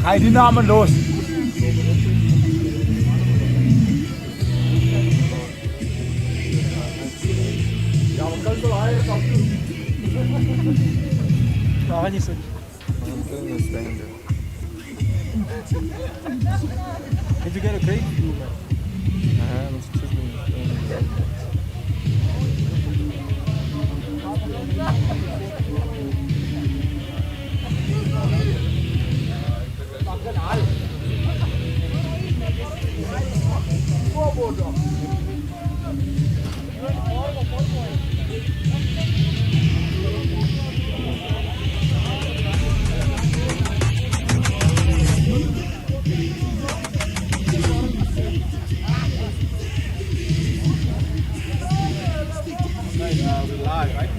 Hij die namen los. Ja, we kunnen wel eigenlijk af doen. Nou, niet zo. Did you get a break? Live, right?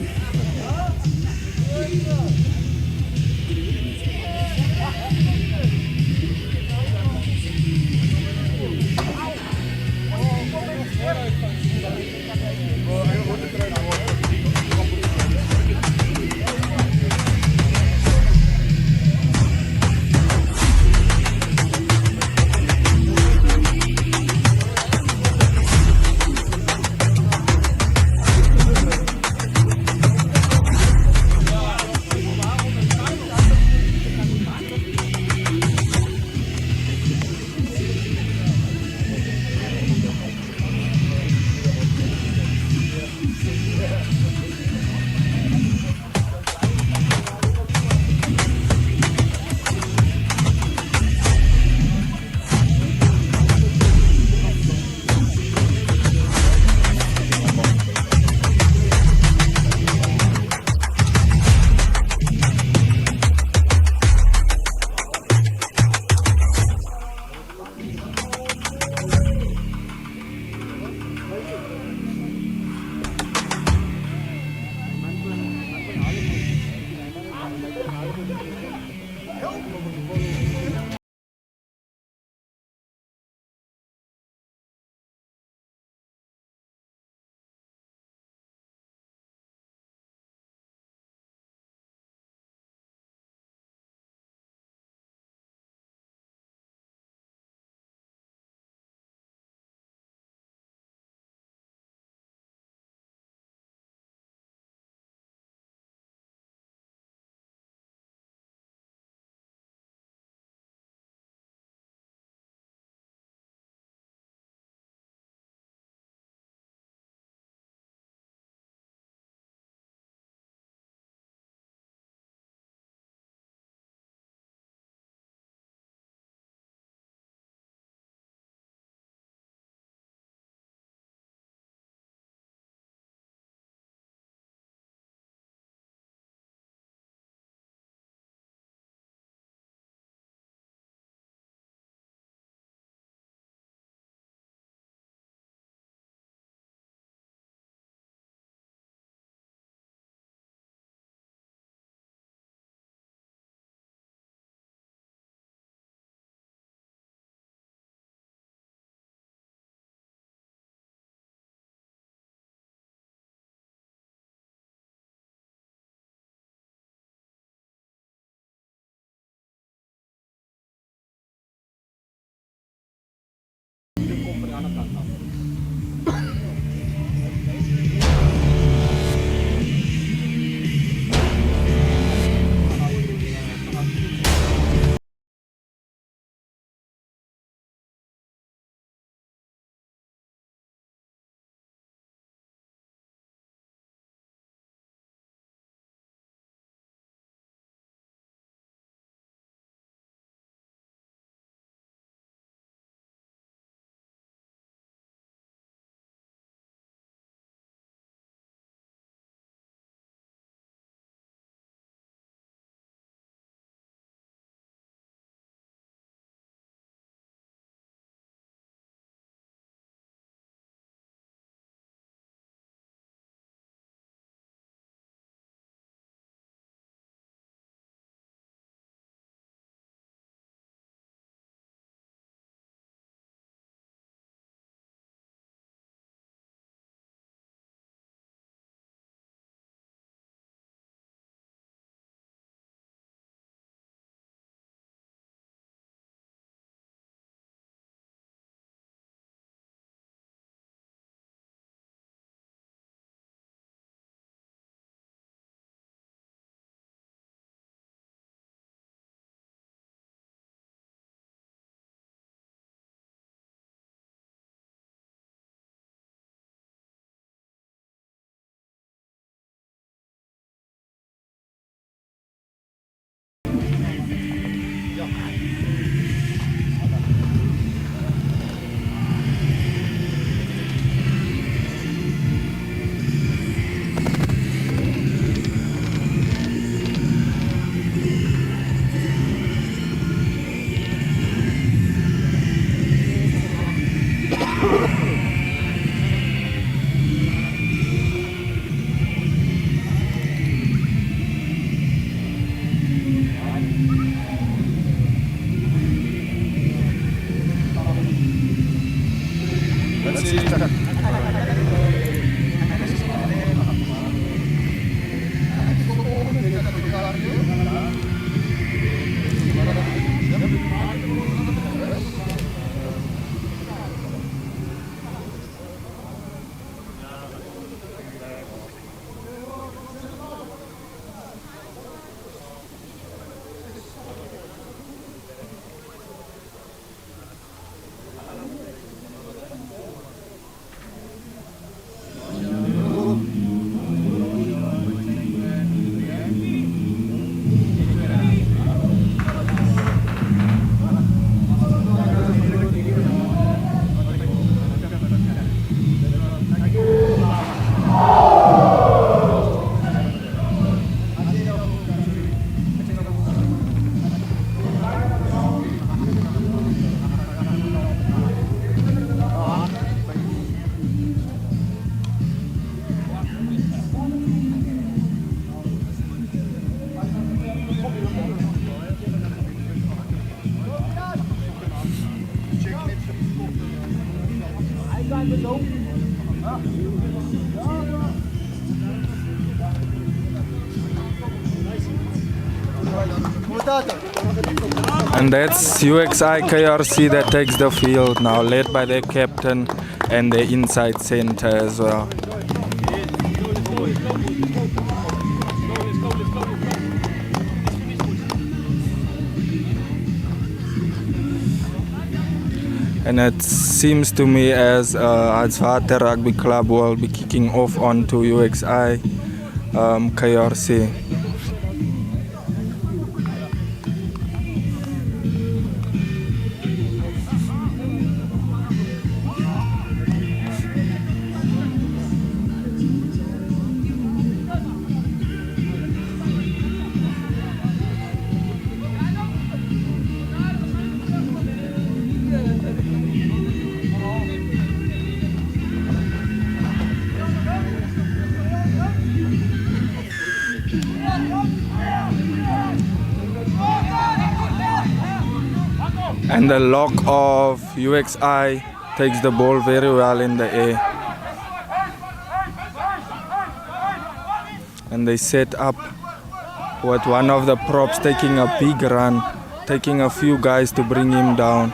And that's UXi KRC that takes the field now, led by their captain and their inside center as well. And it seems to me as Hartswater Rugby Club will be kicking off onto UXi KRC. And the lock of UXi takes the ball very well in the air. And they set up with one of the props taking a big run, taking a few guys to bring him down.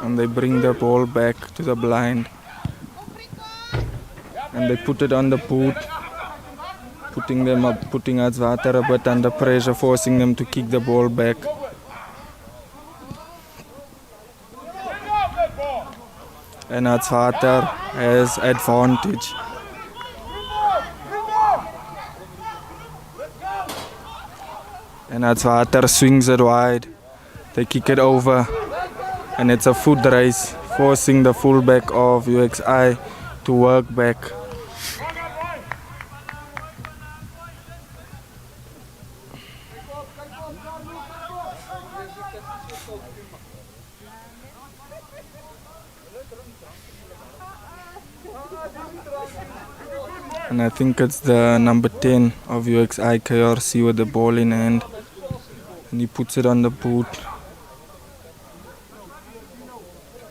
And they bring the ball back to the blind. And they put it on the boot, putting Hartswater a bit under pressure, forcing them to kick the ball back. And Hartswater has advantage. And Hartswater swings it wide. They kick it over. And it's a foot race, forcing the fullback of UXi to work back. And I think it's the number 10 of UXi KRC with the ball in hand. And he puts it on the boot.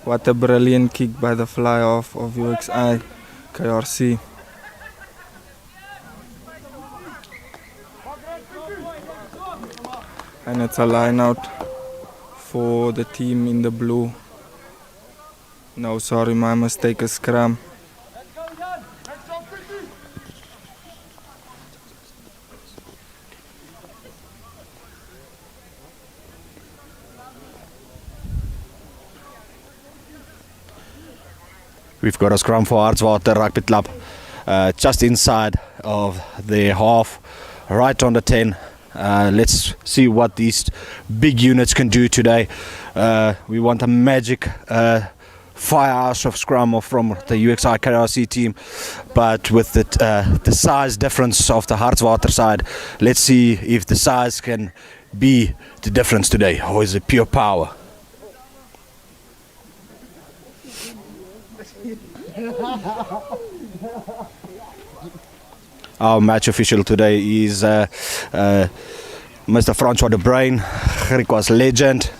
What a brilliant kick by the fly off of UXi KRC. And it's a line out for the team in the blue. No, sorry, my mistake, a scrum. We've got a scrum for Hartswater Rugby Club, just inside of their half, right on the 10. Let's see what these big units can do today. We want a magic firehouse of scrum from the UXi KRC team, but with the size difference of the Hartswater side, let's see if the size can be the difference today, or is it pure power? Our match official today is Mr. Francois de Bruin, Griquas legend.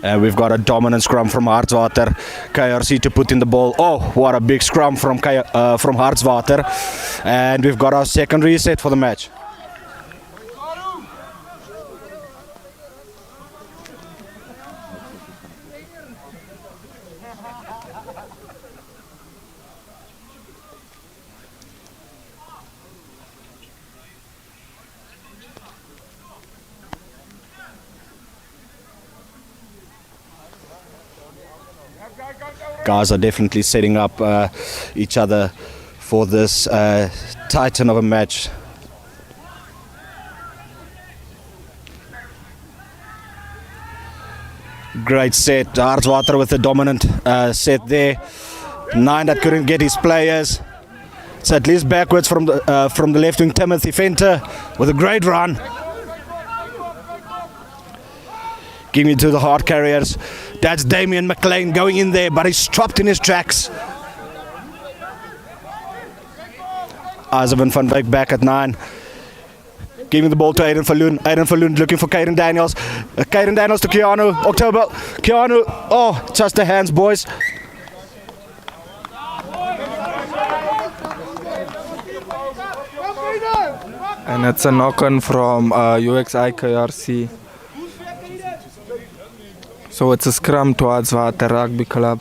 And we've got a dominant scrum from Hartswater KRC to put in the ball. Oh, what a big scrum from Hartswater. And we've got our second reset for the match. Guys are definitely setting up each other for this titan of a match. Great set, Hartswater with the dominant set there. 9 that couldn't get his players. It's at least backwards from the left wing Timothy Fenter with a great run. Give me to the hard carriers. That's Damien McLean going in there, but he's stopped in his tracks. Isavan van Wyk back at 9. Giving the ball to Aiden Falloon. Aiden Falloon looking for Caden Daniels. Caden Daniels to Keanu. October. Keanu. Oh, just the hands, boys. And it's a knock-on from UXi KRC. So it's a scrum towards Hartswater Rugby Club.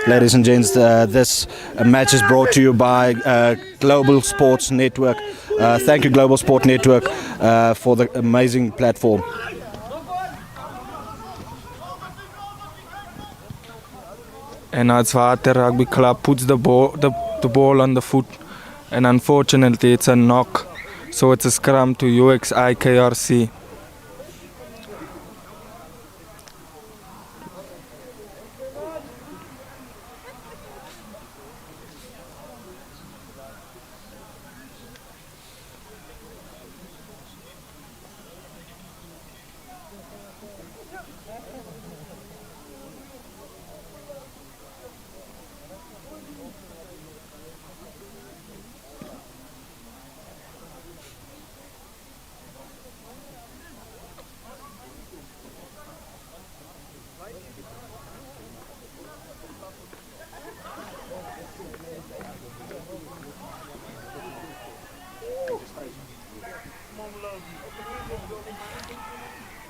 Ladies and gents, this match is brought to you by Global Sports Network. Thank you, Global Sport Network, for the amazing platform. And Hartswater Rugby Club puts the ball on the foot, and unfortunately it's a knock. So it's a scrum to UXi KRC.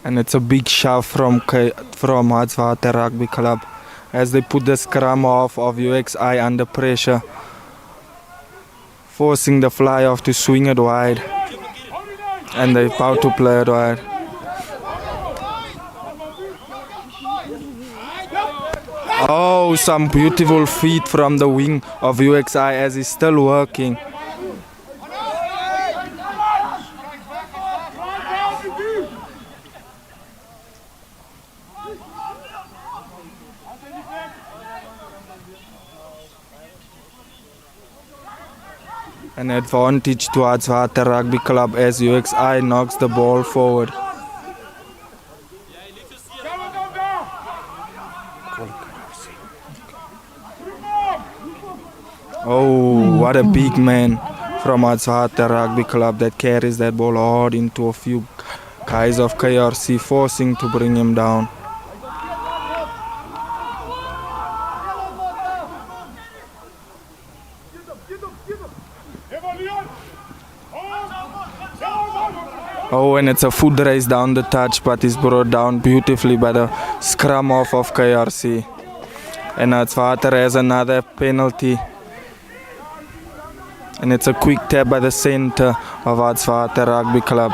And it's a big shove from Hartswater Rugby Club as they put the scrum off of UXi under pressure, forcing the fly off to swing it wide, and they're about to play it wide. Oh, some beautiful feet from the wing of UXi as he's still working. An advantage to Hartswater Rugby Club as UXi knocks the ball forward. Oh, what a big man from Hartswater Rugby Club that carries that ball hard into a few guys of KRC, forcing to bring him down. Oh, and it's a foot race down the touch, but it's brought down beautifully by the scrum off of KRC. And Hartswater has another penalty. And it's a quick tap by the center of Hartswater Rugby Club.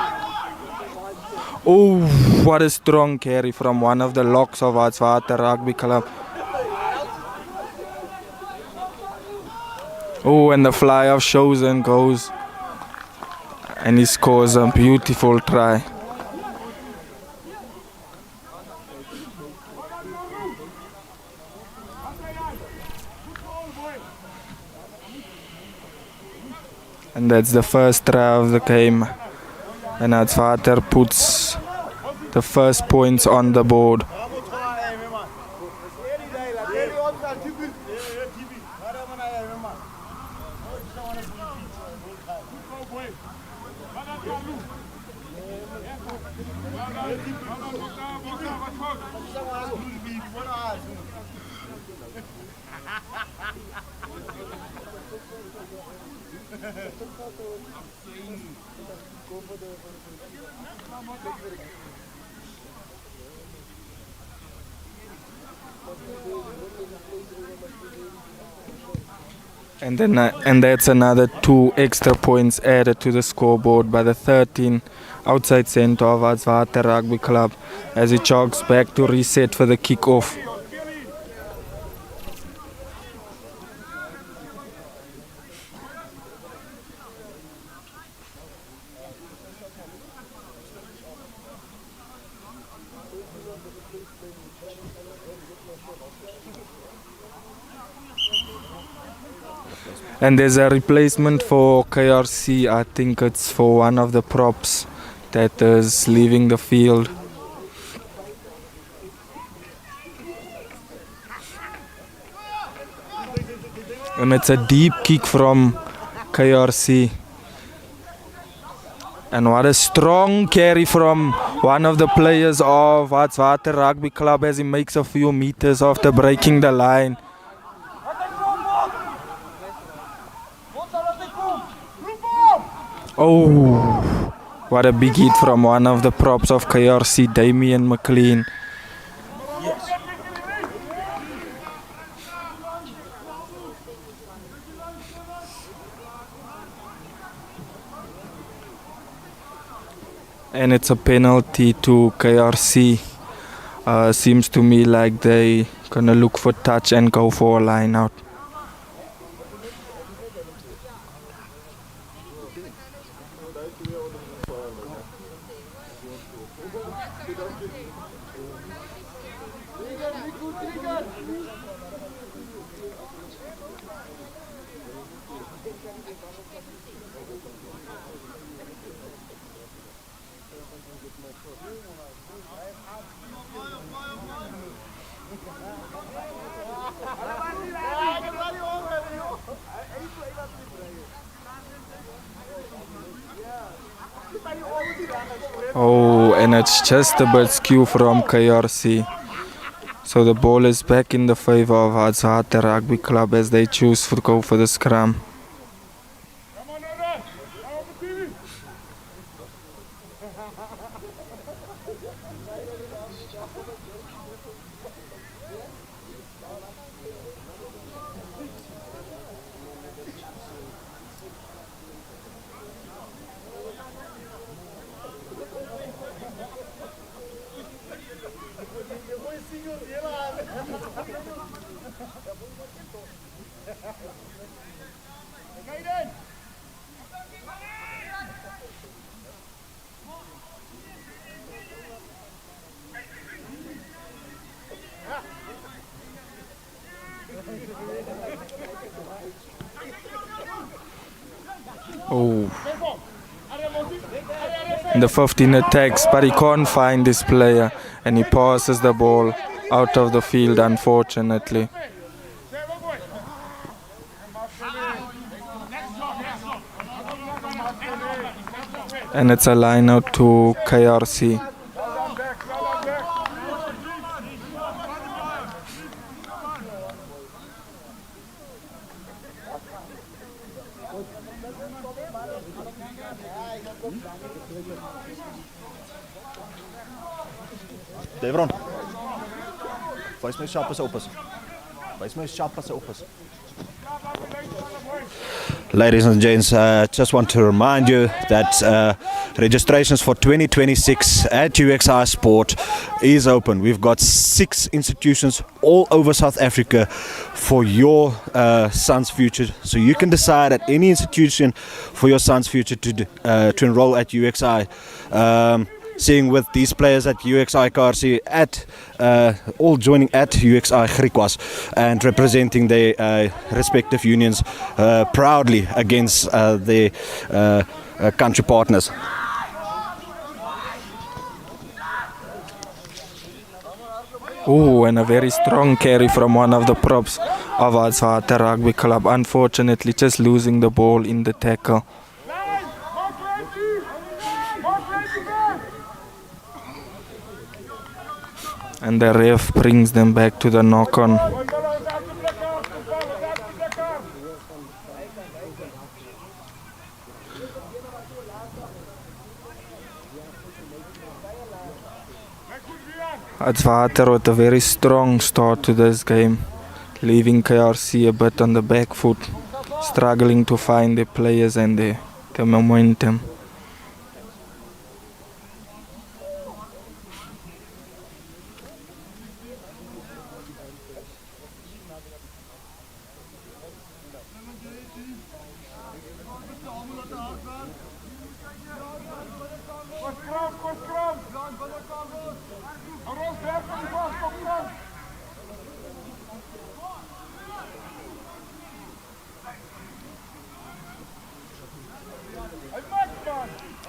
Oh, what a strong carry from one of the locks of Hartswater Rugby Club. Oh, and the fly off shows and goes. and he scores a beautiful try. And that's the first try of the game. And Hartswater puts the first points on the board. And that's another 2 extra points added to the scoreboard by the 13 outside centre of Hartswater Rugby Club as he jogs back to reset for the kick-off. And there's a replacement for KRC. I think it's for one of the props that is leaving the field. And it's a deep kick from KRC. And what a strong carry from one of the players of Hartswater Rugby Club as he makes a few meters after breaking the line. Oh, what a big hit from one of the props of KRC, Damian McLean. And it's a penalty to KRC. Seems to me like they gonna look for touch and go for a line out. Oh, and it's just a bit skew from KRC. So the ball is back in the favor of Hartswater Rugby Club as they choose to go for the scrum. Oh, the 15 attacks, but he can't find this player and he passes the ball out of the field, unfortunately. And it's a line out to KRC. Devron, wys my sharp as op is. Ladies and gents, just want to remind you that registrations for 2026 at UXi Sport is open. We've got 6 institutions all over South Africa for your son's future. So you can decide at any institution for your son's future to enroll at UXi. Seeing with these players at UXi KRC at all joining at UXi KRC and representing their respective unions proudly against their country partners. Oh, and a very strong carry from one of the props of Hartswater Rugby Club. Unfortunately, just losing the ball in the tackle. And the ref brings them back to the knock-on. Hartswater with a very strong start to this game, leaving KRC a bit on the back foot, struggling to find the players and the momentum.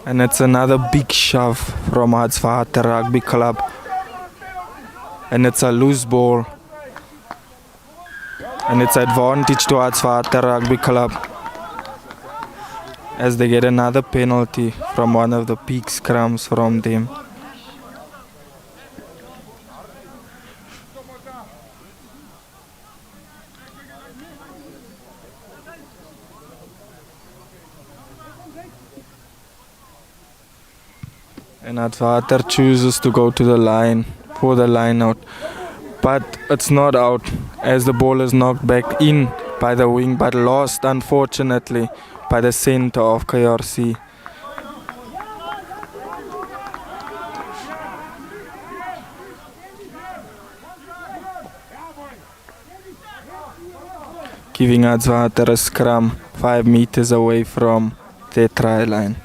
And it's another big shove from Hartswater Rugby Club. And it's a loose ball. And it's advantage to Hartswater Rugby Club as they get another penalty from one of the big scrums from them. And Hartswater chooses to go to the line for the line out. But it's not out as the ball is knocked back in by the wing, but lost unfortunately by the center of KRC. Giving Hartswater a scrum 5 meters away from their try line.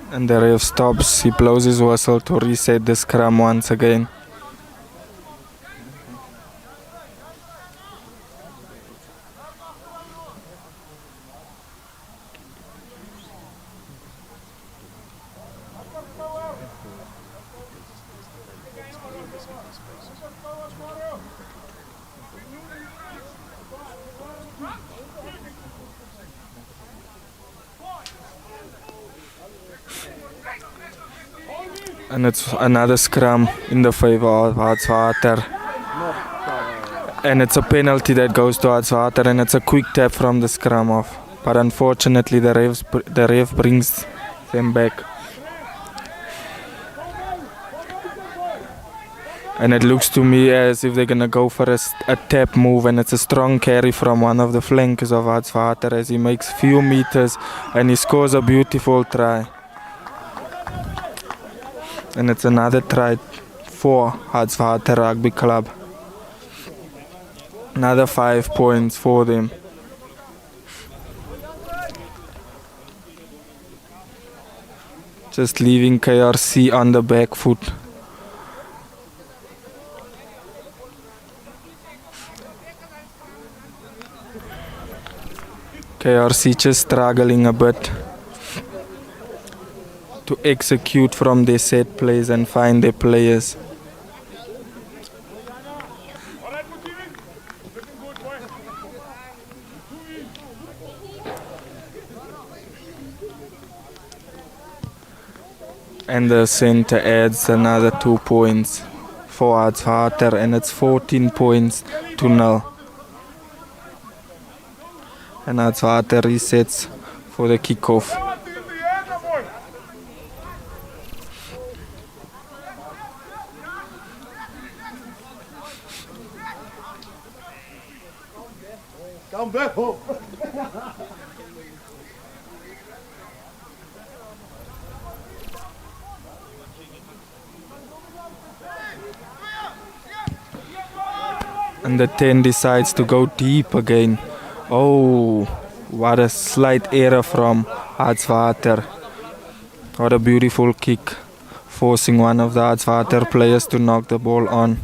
And the ref stops, he blows his whistle to reset the scrum once again. And it's another scrum in the favor of Hartswater. And it's a penalty that goes to Hartswater, and it's a quick tap from the scrum off. But unfortunately the ref brings them back. And it looks to me as if they're going to go for a tap move, and it's a strong carry from one of the flankers of Hartswater as he makes few meters and he scores a beautiful try. And it's another try for Hartswater Rugby Club. Another 5 points for them. Just leaving KRC on the back foot. KRC just struggling a bit to execute from their set plays and find their players. And the center adds another 2 points for Hartswater, and it's 14 points to 0. And Hartswater resets for the kickoff. Come back home. And the 10 decides to go deep again. Oh, what a slight error from Hartswater. What a beautiful kick, forcing one of the Hartswater players to knock the ball on.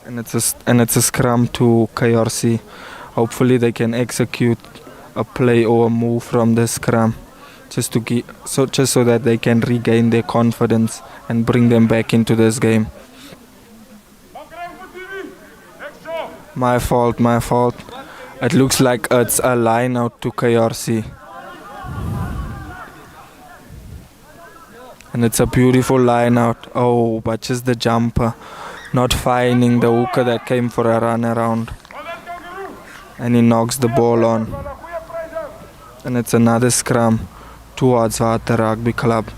And it's a scrum to KRC. Hopefully they can execute a play or a move from the scrum, just so that they can regain their confidence and bring them back into this game. My fault. It looks like it's a line out to KRC. And it's a beautiful line out. Oh, but just the jumper not finding the hooker that came for a run around. And he knocks the ball on. And it's another scrum towards Hartswater Rugby Club.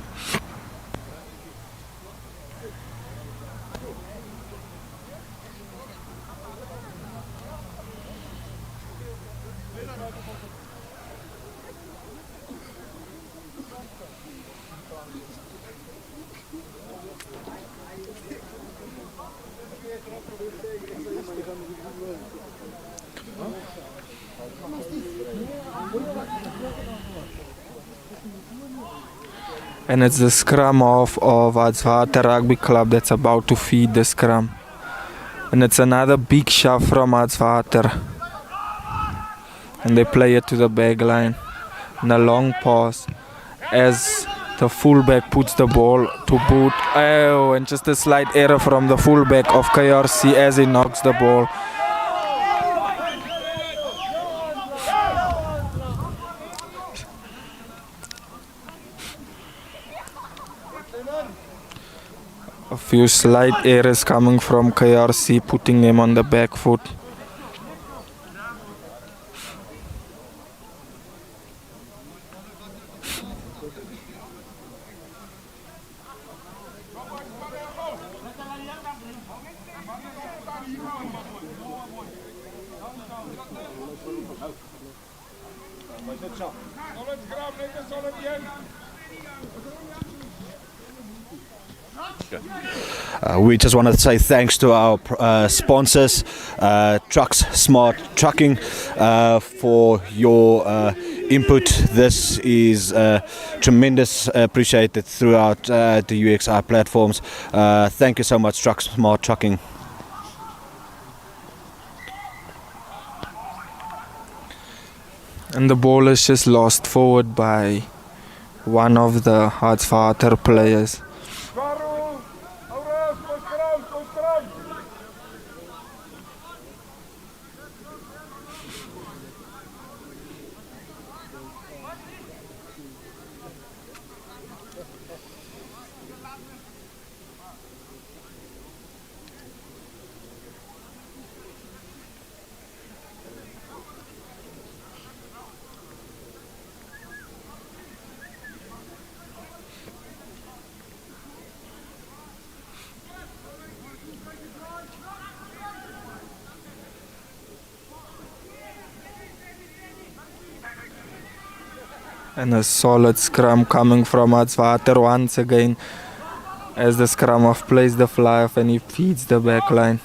And it's the scrum off of Hartswater Rugby Club that's about to feed the scrum. And it's another big shove from Hartswater. And they play it to the back line. And a long pass as the fullback puts the ball to boot. Oh, and just a slight error from the fullback of KRC as he knocks the ball. A few slight errors coming from KRC, putting them on the back foot. We just want to say thanks to our sponsors, Trucks Smart Trucking, for your input. This is tremendous, appreciated throughout the UXi platforms. Thank you so much, Trucks Smart Trucking. And the ball is just lost forward by one of the Hartswater players. And a solid scrum coming from Hartswater once again, as the scrum off plays the fly off and he feeds the back line.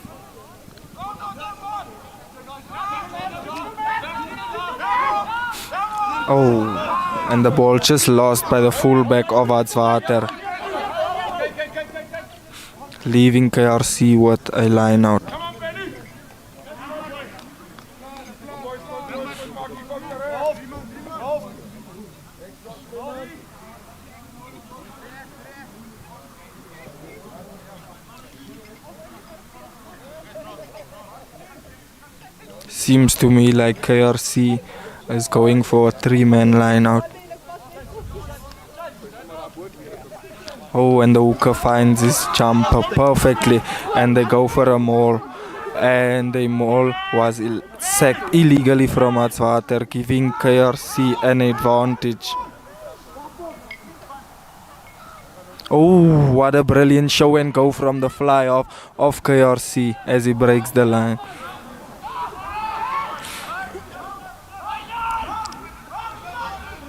Oh, and the ball just lost by the fullback of Hartswater, leaving KRC with a line out. Seems to me like KRC is going for a 3-man line out. Oh, and the hooker finds his jumper perfectly, and they go for a maul. And the maul was sacked illegally from Hartswater, giving KRC an advantage. Oh, what a brilliant show and go from the fly off of KRC as he breaks the line.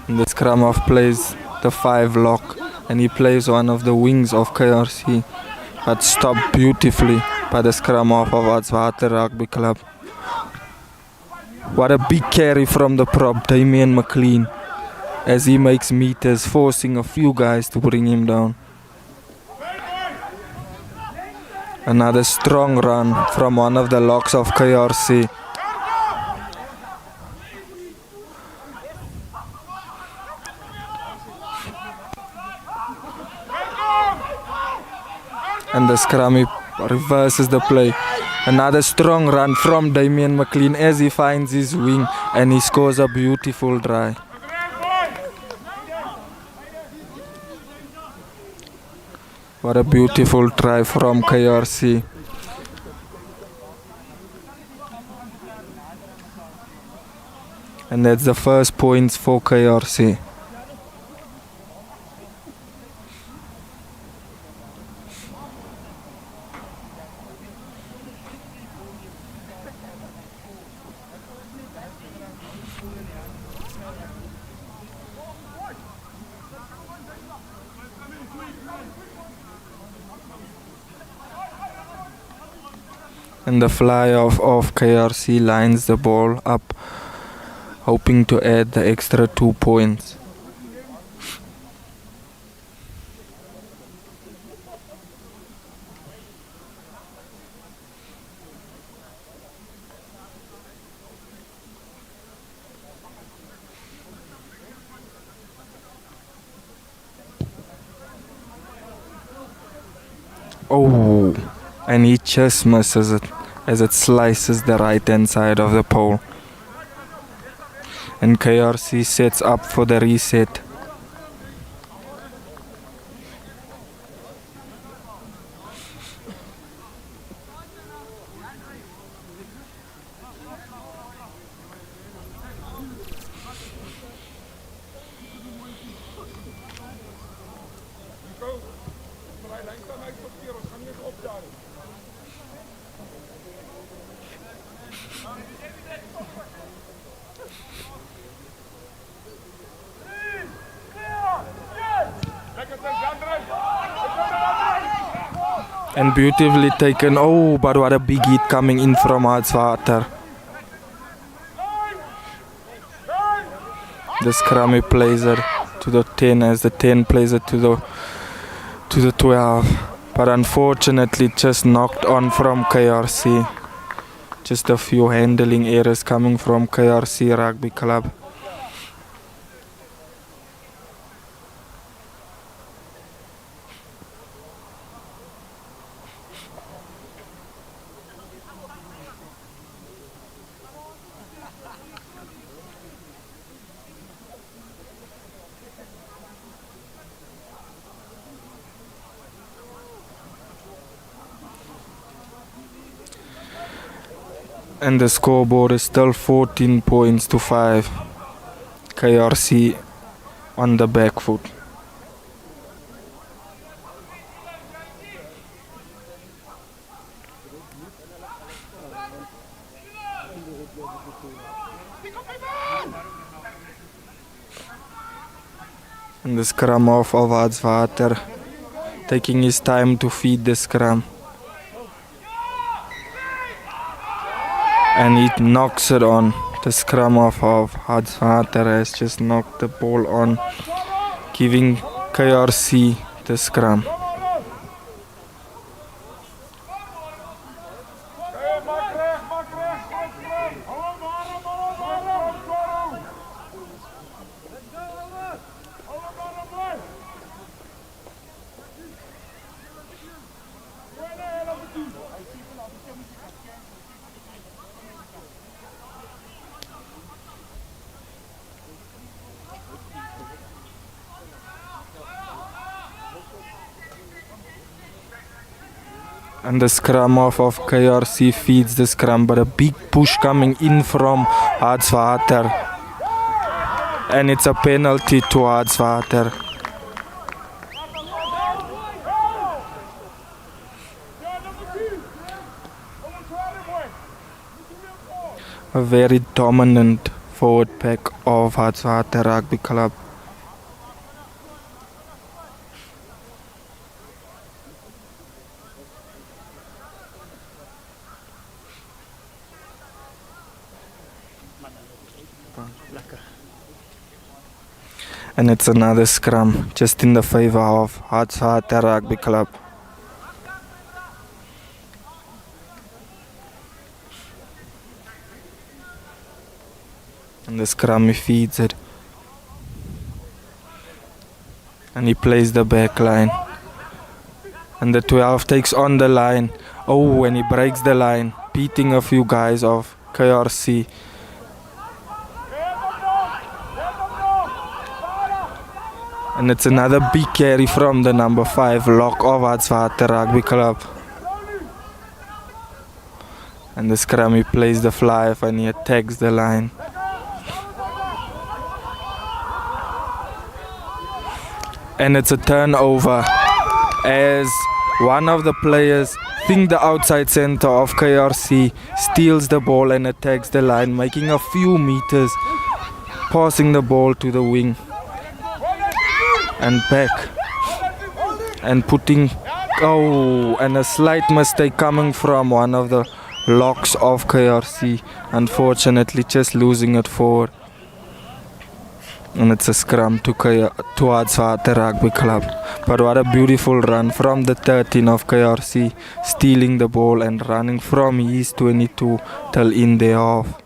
And the scrum off plays the 5 lock, and he plays one of the wings of KRC, but stopped beautifully by the scrum off of Hartswater Rugby Club. What a big carry from the prop, Damian McLean, as he makes meters, forcing a few guys to bring him down. Another strong run from one of the locks of KRC. And the scrummy reverses the play. Another strong run from Damian McLean as he finds his wing and he scores a beautiful try. What a beautiful try from KRC. And that's the first points for KRC. And the fly off of KRC lines the ball up, hoping to add the extra 2 points. Oh, and he just misses it as it slices the right hand side of the pole. And KRC sets up for the reset. And beautifully taken. Oh, but what a big hit coming in from Hartswater. The scrummy plays it to the 10 as the 10 plays it to the 12. But unfortunately just knocked on from KRC. Just a few handling errors coming from KRC Rugby Club. And the scoreboard is still 14 points to 5. KRC on the back foot. And the scrum off of Hartswater, taking his time to feed the scrum. And he knocks it on. The scrum off of Hartswater has just knocked the ball on, giving KRC the scrum. And the scrum off of KRC feeds the scrum, but a big push coming in from Hartswater. And it's a penalty to Hartswater. A very dominant forward pack of Hartswater Rugby Club. And it's another scrum just in the favor of Hartswater Rugby Club. And the scrum, he feeds it. And he plays the back line. And the 12 takes on the line. Oh, and he breaks the line, beating a few guys of KRC. And it's another big carry from the number 5 lock of Hartswater Rugby Club. And the scrum, he plays the fly off and he attacks the line. And it's a turnover as one of the players, think the outside center of KRC, steals the ball and attacks the line, making a few meters, passing the ball to the wing and back and putting, oh, and a slight mistake coming from one of the locks of KRC, unfortunately just losing it forward. And it's a scrum to Hartswater Rugby Club. But what a beautiful run from the 13 of KRC, stealing the ball and running from his 22 till in their half.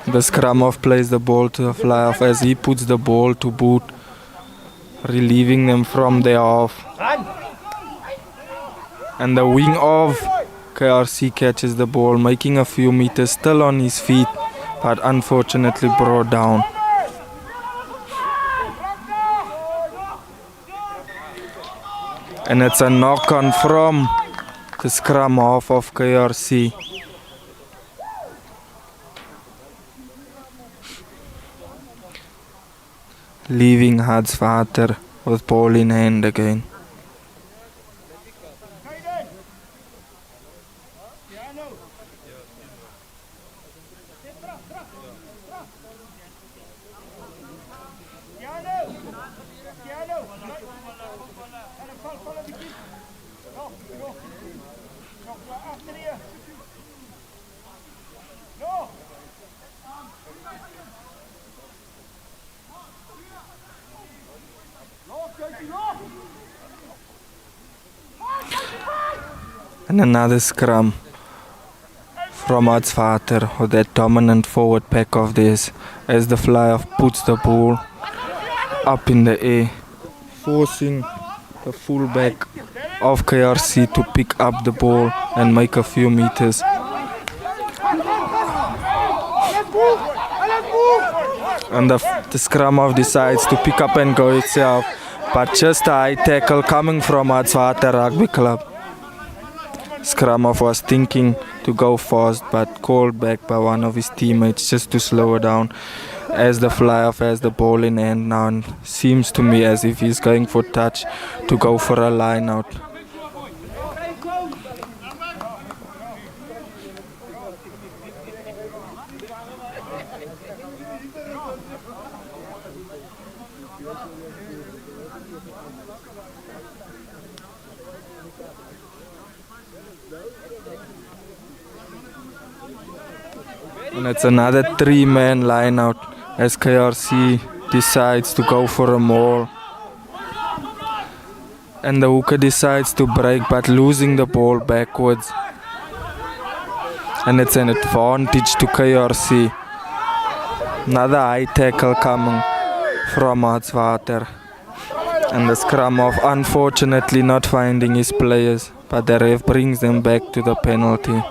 The scrum off plays the ball to the fly off as he puts the ball to boot, relieving them from their half. And the wing of KRC catches the ball, making a few meters, still on his feet, but unfortunately brought down. And it's a knock on from the scrum half of KRC. Leaving Hartswater with ball in hand again. And another scrum from Hartswater with that dominant forward pack of theirs as the fly-off puts the ball up in the air, forcing the fullback of KRC to pick up the ball and make a few meters. And the scrum off decides to pick up and go itself, but just a high tackle coming from Hartswater Rugby Club. Scrum off was thinking to go fast, but called back by one of his teammates just to slow it down as the fly-off has the ball in hand now, and seems to me as if he's going for touch to go for a line out. And it's another 3-man line out as KRC decides to go for a maul. And the hooker decides to break but losing the ball backwards. And it's an advantage to KRC. Another high tackle coming from Hartswater. And the scrum off, unfortunately not finding his players, but the ref brings them back to the penalty.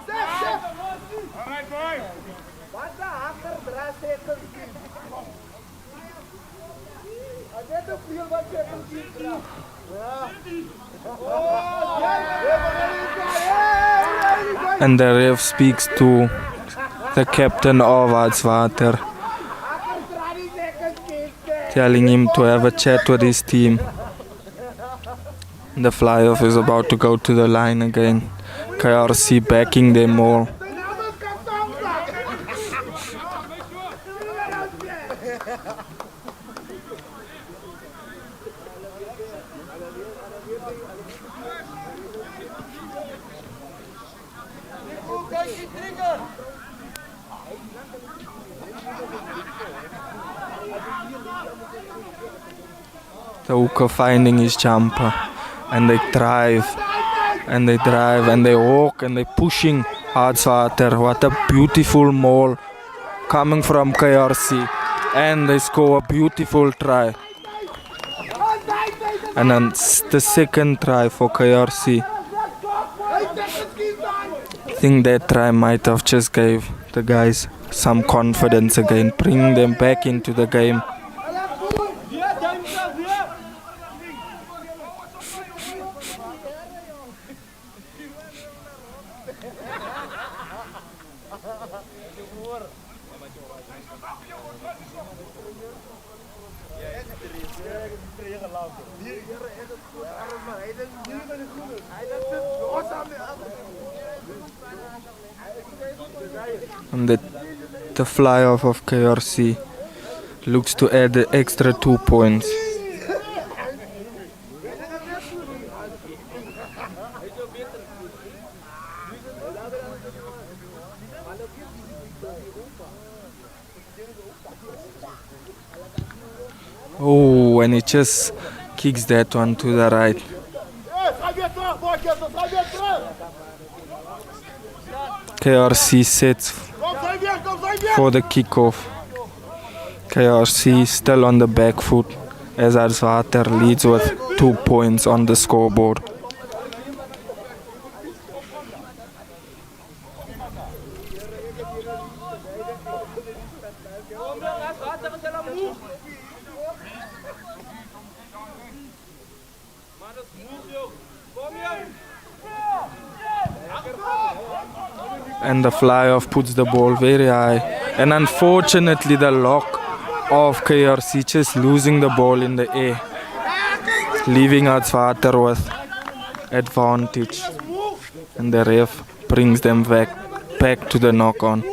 And the ref speaks to the captain of Hartswater, telling him to have a chat with his team. The fly-off is about to go to the line again. KRC backing them all. The hooker finding his jumper, and they drive and they drive and they walk and they pushing Hartswater. What a beautiful maul coming from KRC, and they score a beautiful try. And then the second try for KRC. I think that try might have just gave the guys some confidence again, bringing them back into the game. And the fly-off of KRC looks to add the extra 2 points. Oh, and he just kicks that one to the right. KRC sets for the kickoff. KRC still on the back foot as Hartswater leads with 2 points on the scoreboard. And the fly-off puts the ball very high. And unfortunately the lock of KRC just losing the ball in the air, leaving Hartswater with advantage. And the ref brings them back to the knock-on.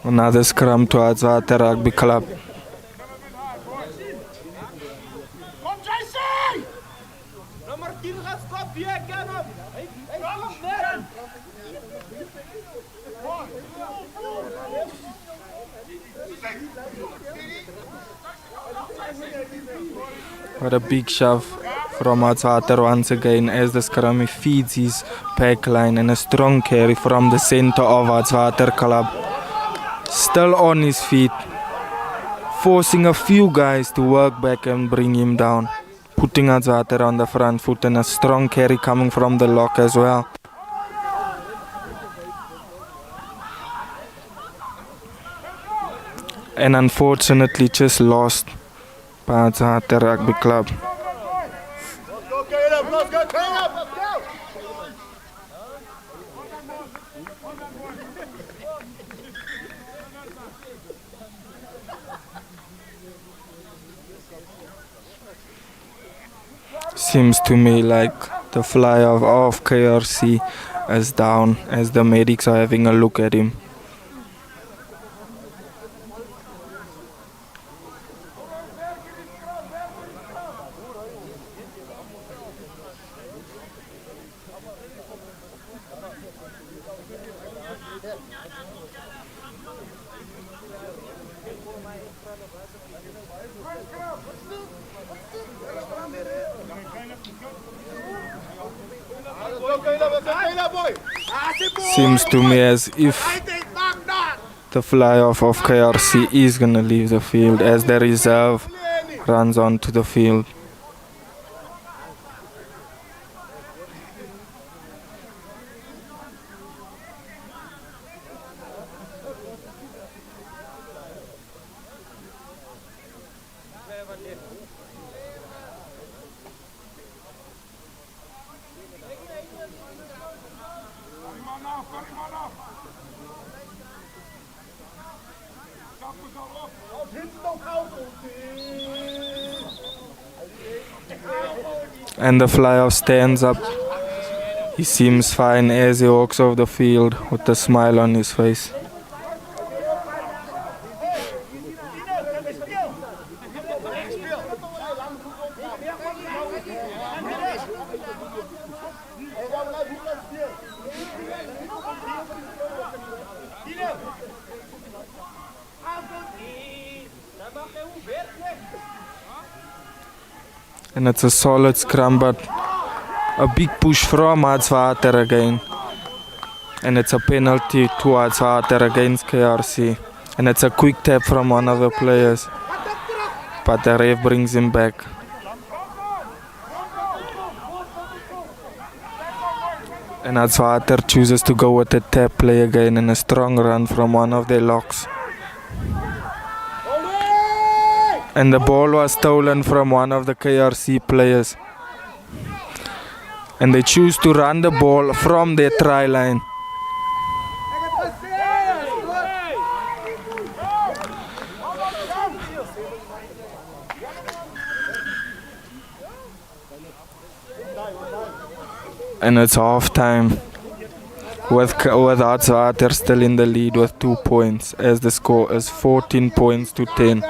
Another scrum to Hartswater Rugby Club. What a big shove from Hartswater once again as the scrummy feeds his back line, and a strong carry from the center of Hartswater Club. Still on his feet, forcing a few guys to work back and bring him down, putting Hartswater on the front foot, and a strong carry coming from the lock as well. And unfortunately just lost by Hartswater Rugby Club. Seems to me like The flyer of KRC is down as the medics are having a look at him. Seems to me as if the fly-off of KRC is going to leave the field as the reserve runs onto the field. And the fly-off stands up. He seems fine as he walks off the field with a smile on his face. And it's a solid scrum, but a big push from Hartswater again. And it's a penalty to Hartswater against KRC. And it's a quick tap from one of the players. But the ref brings him back. And Hartswater chooses to go with the tap play again and a strong run from one of their locks. And the ball was stolen from one of the KRC players. And they choose to run the ball from their try line. And it's half time with Hartswater still in the lead with 2 points as the score is 14 points to 10.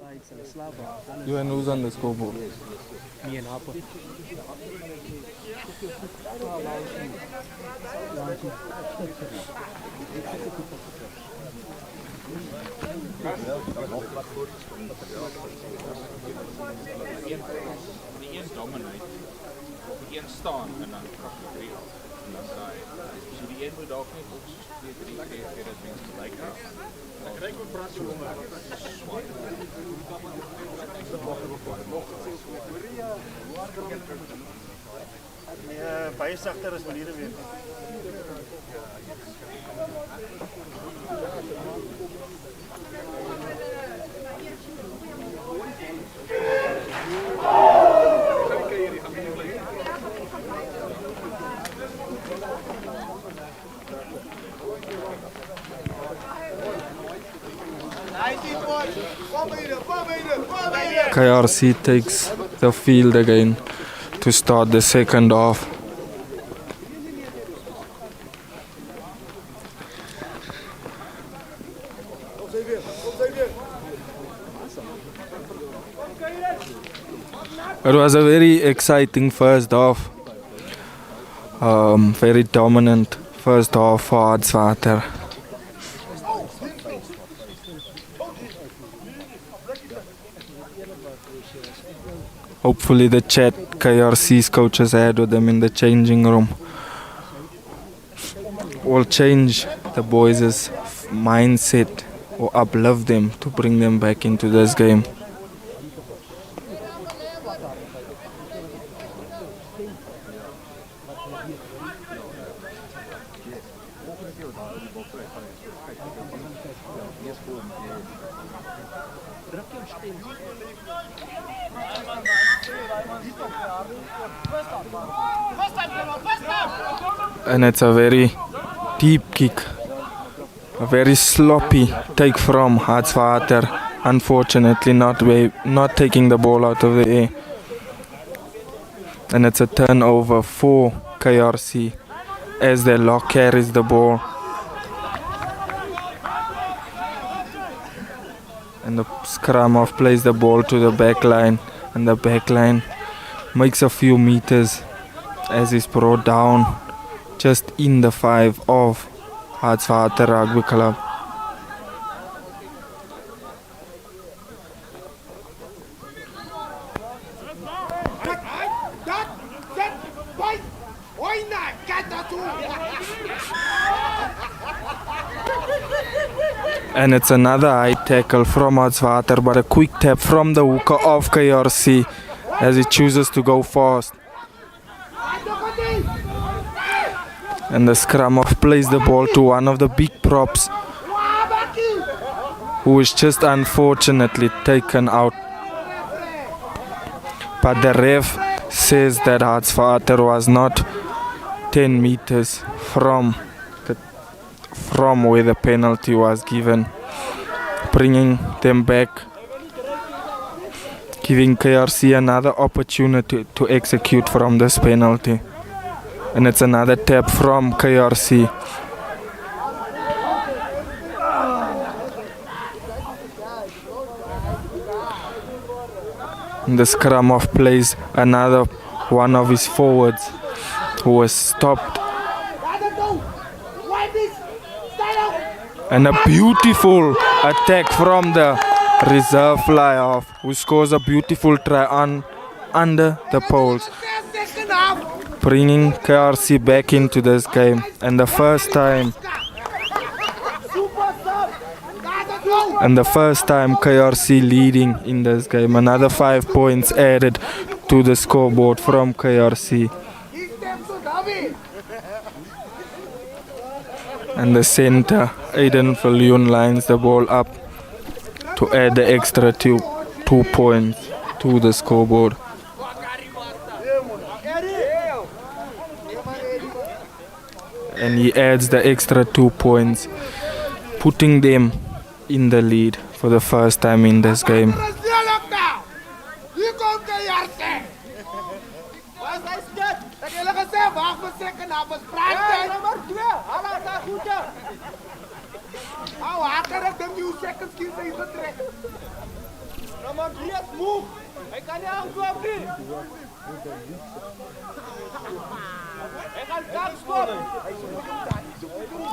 You and who's on the scoreboard? Me and Harper. Die een dominate, die een staan en dan krap die 3 af en dan draai. So die een moet dalk net op soos 2-3 keer vir dat mens gelyk is. Dan kry ek ook praat so onder. Baie sagter as maniere weer. KRC takes the field again to start the second half. It was a very exciting first half. Very dominant first half for Hartswater. Hopefully the chat KRC's coaches had with them in the changing room will change the boys' mindset or uplift them to bring them back into this game. And it's a very deep kick, a very sloppy take from Hartswater, unfortunately not taking the ball out of the air. And it's a turnover for KRC as their lock carries the ball. And the scrum off plays the ball to the back line, and the back line makes a few meters as he's brought down just in the 5 of Hartswater Rugby Club. And it's another high tackle from Hartswater, but a quick tap from the hooker of KRC as he chooses to go fast. And the scrum off plays the ball to one of the big props, who is just unfortunately taken out. But the ref says that Hartswater was not 10 meters from where the penalty was given, bringing them back, giving KRC another opportunity to execute from this penalty. And it's another tap from KRC. And the scrum off plays another one of his forwards who was stopped. And a beautiful attack from the reserve fly off, who scores a beautiful try under the poles, bringing KRC back into this game. And the first time KRC leading in this game. Another 5 points added to the scoreboard from KRC. And the center, Aiden Falloon, lines the ball up to add the extra 2 points to the scoreboard. And he adds the extra 2 points, putting them in the lead for the first time in this game.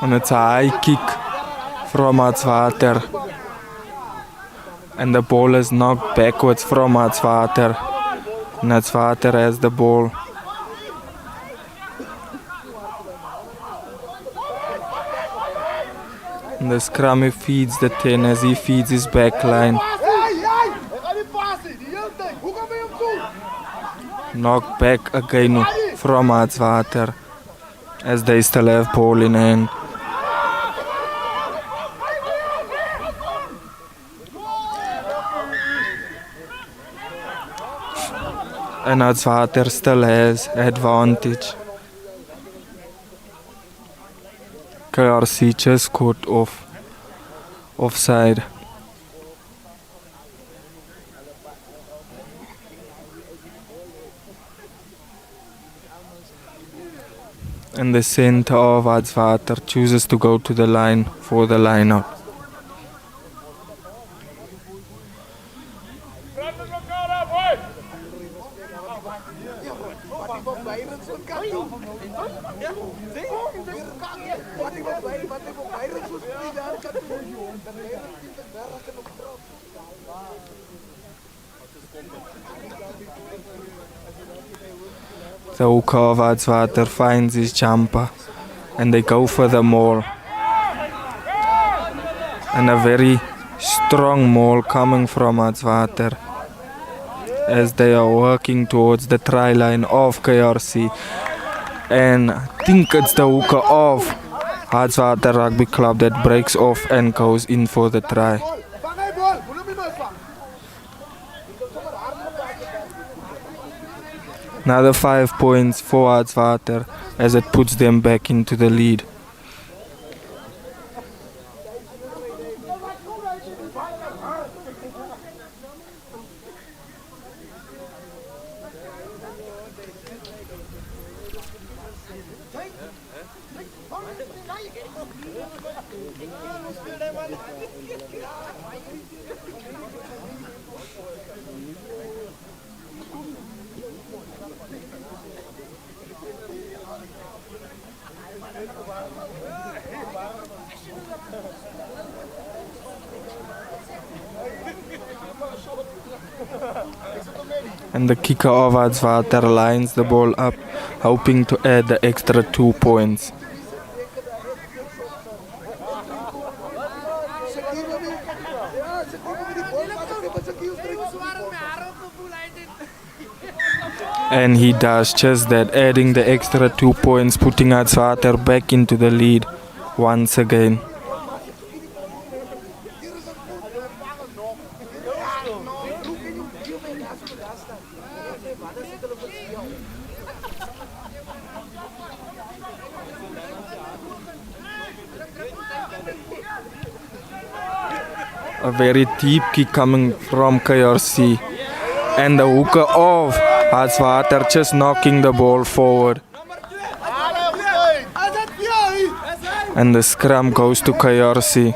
And it's a high kick from Hartswater. And the ball is knocked backwards from Hartswater. And Hartswater has the ball. And the scrummy feeds the 10 as he feeds his back line. Knocked back again from Hartswater as they still have ball in hand. And Hartswater still has advantage. KRC just caught offside. And the center of Hartswater chooses to go to the line for the line out. The hooker of Hartswater finds his jumper and they go for the maul. And a very strong maul coming from Hartswater as they are working towards the try line of KRC. And I think it's the hooker of Hartswater Rugby Club that breaks off and goes in for the try. Another 5 points for Hartswater as it puts them back into the lead. And the kicker of Hartswater lines the ball up, hoping to add the extra 2 points. And he does just that, adding the extra 2 points, putting Hartswater back into the lead once again. A very deep kick coming from KRC. And the hooker of Hartswater just knocking the ball forward. And the scrum goes to KRC.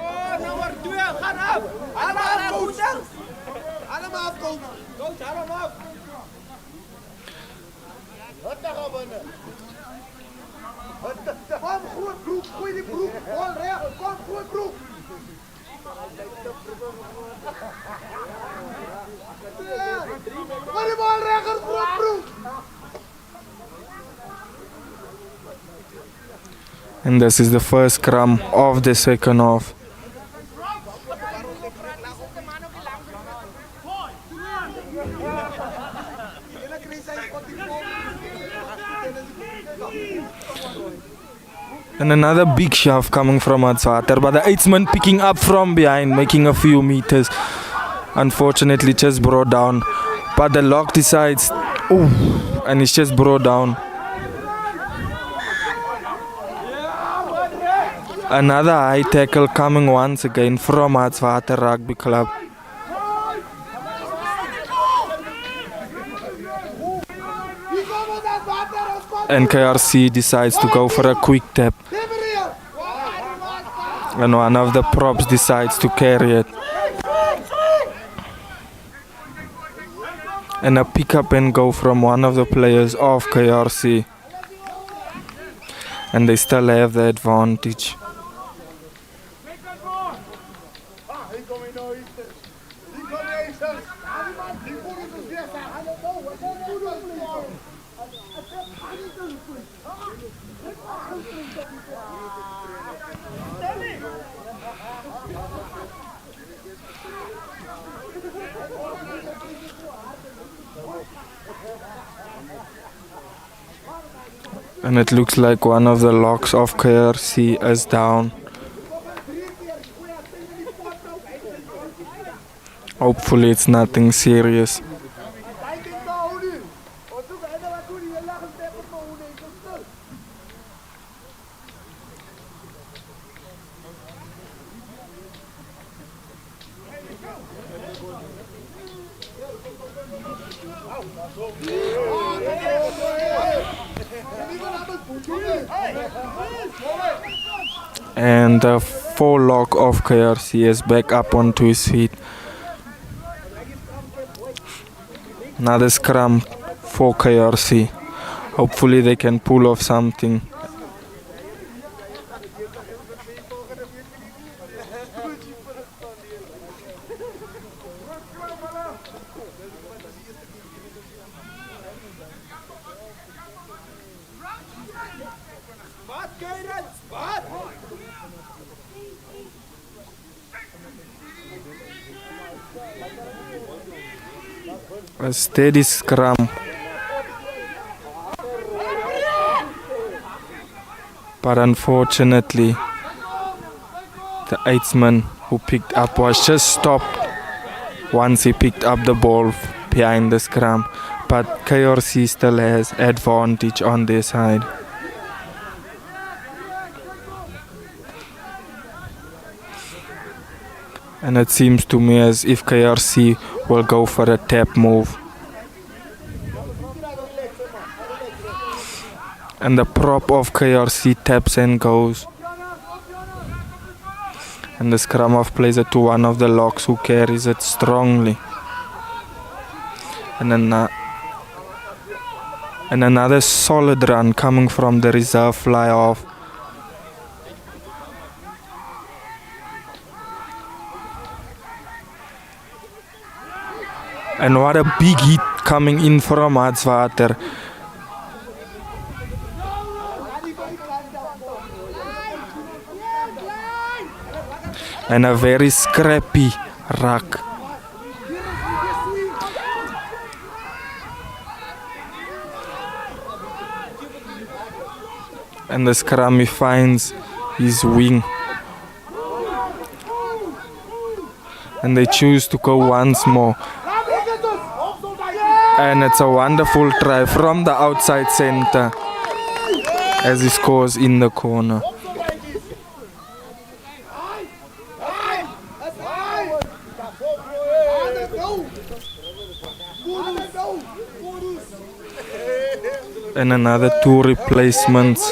And this is the first scrum of the second half. And another big shove coming from Hartswater, but the eightsman picking up from behind, making a few meters. Unfortunately just brought down, but the lock decides, and it's just brought down. Another high tackle coming once again from Hartswater Rugby Club. And KRC decides to go for a quick tap. And one of the props decides to carry it. And a pick up and go from one of the players of KRC. And they still have the advantage. And it looks like one of the locks of KRC is down. Hopefully it's nothing serious. And the full lock of KRC is back up onto his feet. Another scrum for KRC. Hopefully they can pull off something. A steady scrum. But unfortunately, the eightsman who picked up was just stopped once he picked up the ball behind the scrum. But KRC still has advantage on their side. And it seems to me as if KRC will go for a tap move. And the prop of KRC taps and goes. And the scrum off plays it to one of the locks who carries it strongly. And another solid run coming from the reserve fly off. And what a big hit coming in from Hartswater. And a very scrappy ruck. And the scrummy finds his wing. And they choose to go once more. And it's a wonderful try from the outside center as he scores in the corner. And another two replacements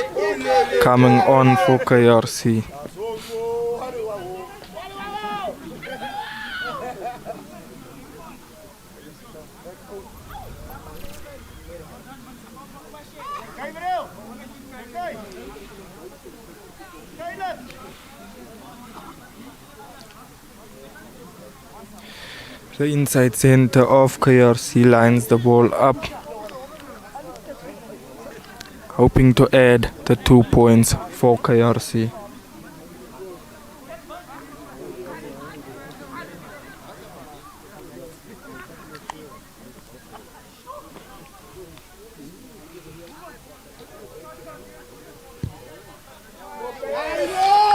coming on for KRC. The inside center of KRC lines the ball up, hoping to add the 2 points for KRC.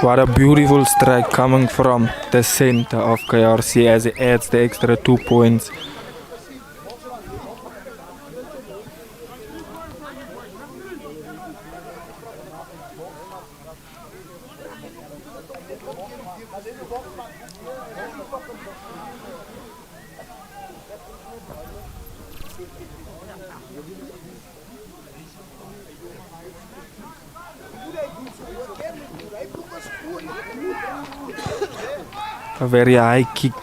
What a beautiful strike coming from the center of KRC as it adds the extra 2 points. A very high kick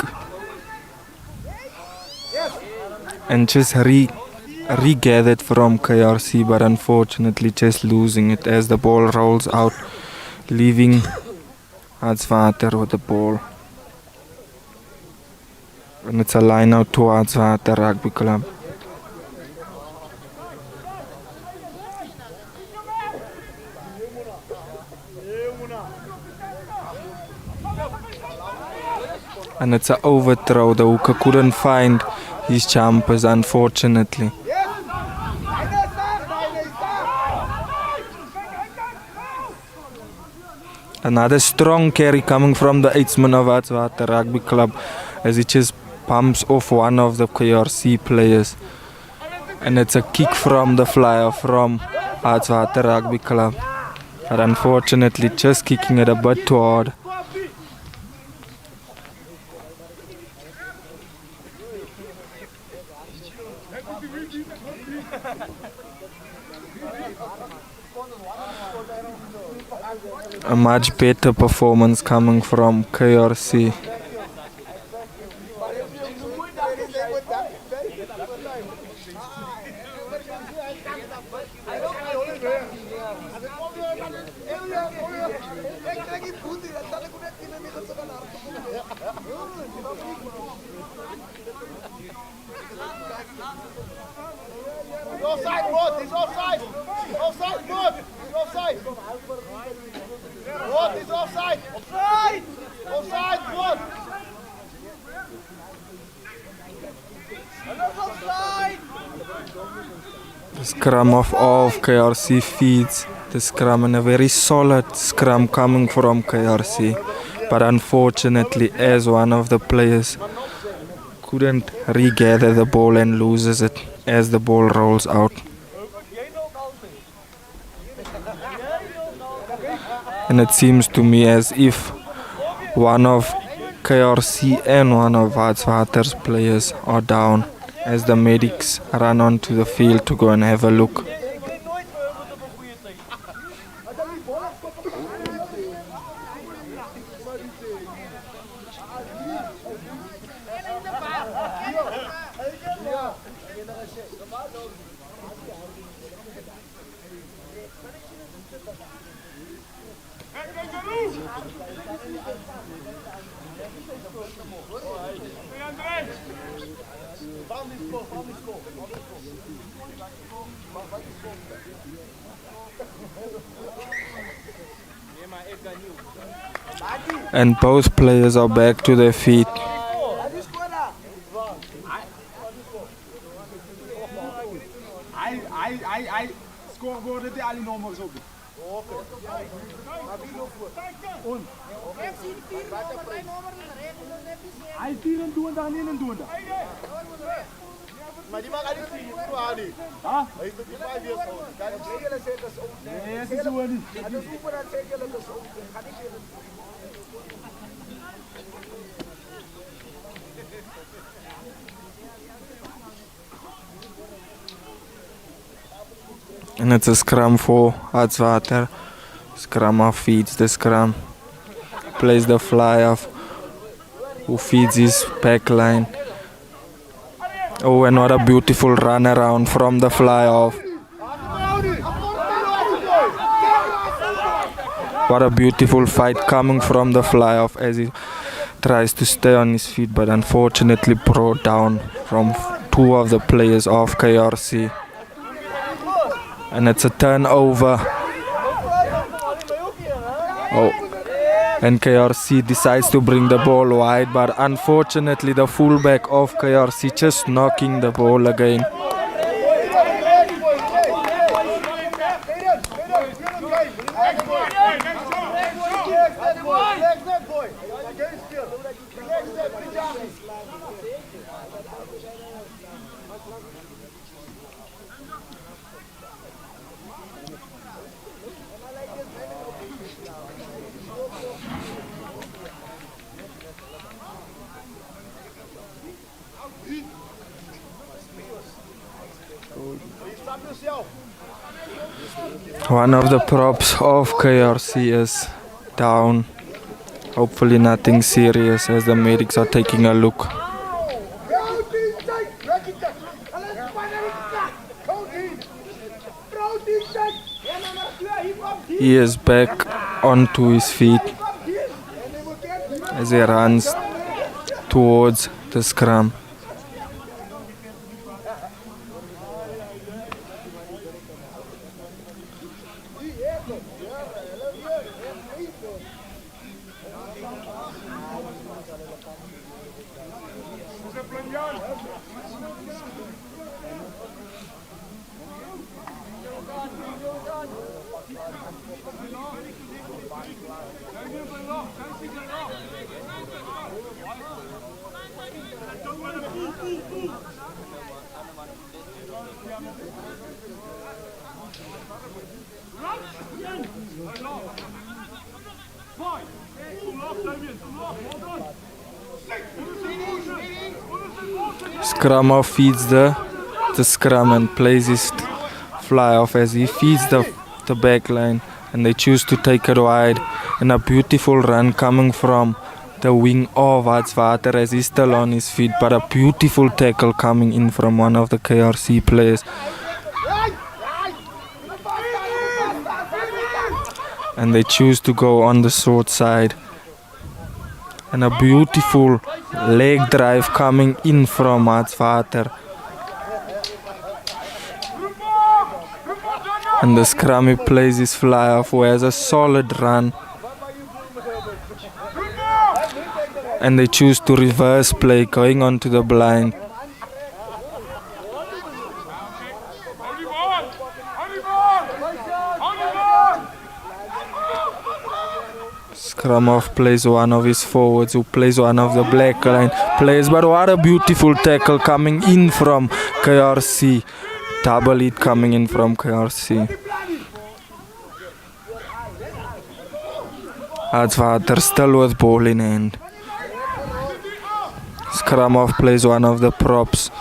and just regathered from KRC, but unfortunately just losing it as the ball rolls out, leaving Hartswater with the ball. And it's a line out to Hartswater Rugby Club. And it's an overthrow. The hooker couldn't find his jumpers, unfortunately. Another strong carry coming from the 8th-man of Hartswater Rugby Club as he just pumps off one of the KRC players. And it's a kick from the flyer from Hartswater Rugby Club. But unfortunately just kicking it a bit too hard. A much better performance coming from KRC. Offside, Baard. He's offside. Offside, Baard. He's offside. Baard is offside. Offside. Offside, Baard. Offside. The scrum of KRC feeds the scrum, and a very solid scrum coming from KRC. But unfortunately, as one of the players couldn't regather the ball and loses it as the ball rolls out. And it seems to me as if one of KRC and one of Hartswater's players are down as the medics run onto the field to go and have a look. And both players are back to their feet. Maar die mag eigenlijk niet doen, niet. Hij is nog 5 years old. Kan ik zeggen, zeker zo. Nee, dat is zo niet. Dat is niet voor dat zeker dat zo. Ga niet zeggen. And it's a scrum for Hartswater. Scrum feeds the scrum. Plays the fly off. Who feeds his back line. Oh, and what a beautiful run around from the fly off. What a beautiful fight coming from the fly off as he tries to stay on his feet, but unfortunately brought down from 2 of the players of KRC. And it's a turnover. Oh, and KRC decides to bring the ball wide, but unfortunately the fullback of KRC just knocking the ball again. One of the props of KRC is down. Hopefully nothing serious as the medics are taking a look. He is back onto his feet as he runs towards the scrum. Scrum feeds the scrum and plays his fly off as he feeds the back line, and they choose to take it wide, and a beautiful run coming from the wing of Hartswater as he's still on his feet, but a beautiful tackle coming in from one of the KRC players. And they choose to go on the short side. And a beautiful leg drive coming in from Hartswater. And the scrummy plays his fly off, who has a solid run. And they choose to reverse play, going onto the blind. Scrum plays one of his forwards, who plays one of the black line players. But what a beautiful tackle coming in from KRC. Double hit coming in from KRC. Hartswater still with ball in hand. Scrum plays one of the props.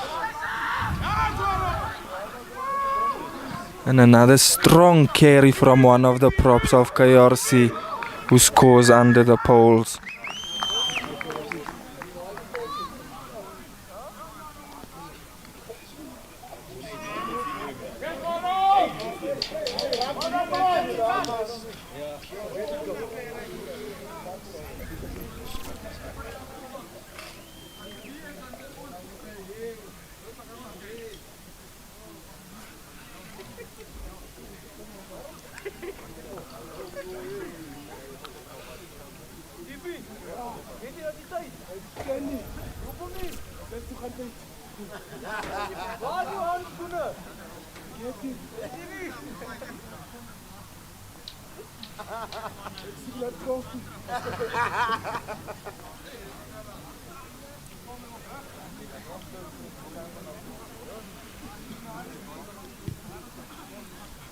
And another strong carry from one of the props of KRC, who scores under the poles.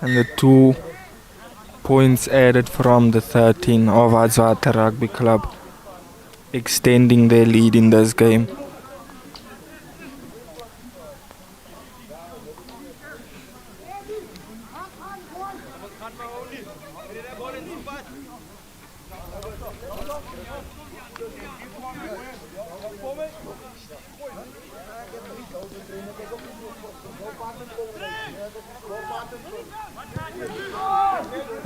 And the 2 points added from the 13 of Hartswater Rugby Club, extending their lead in this game.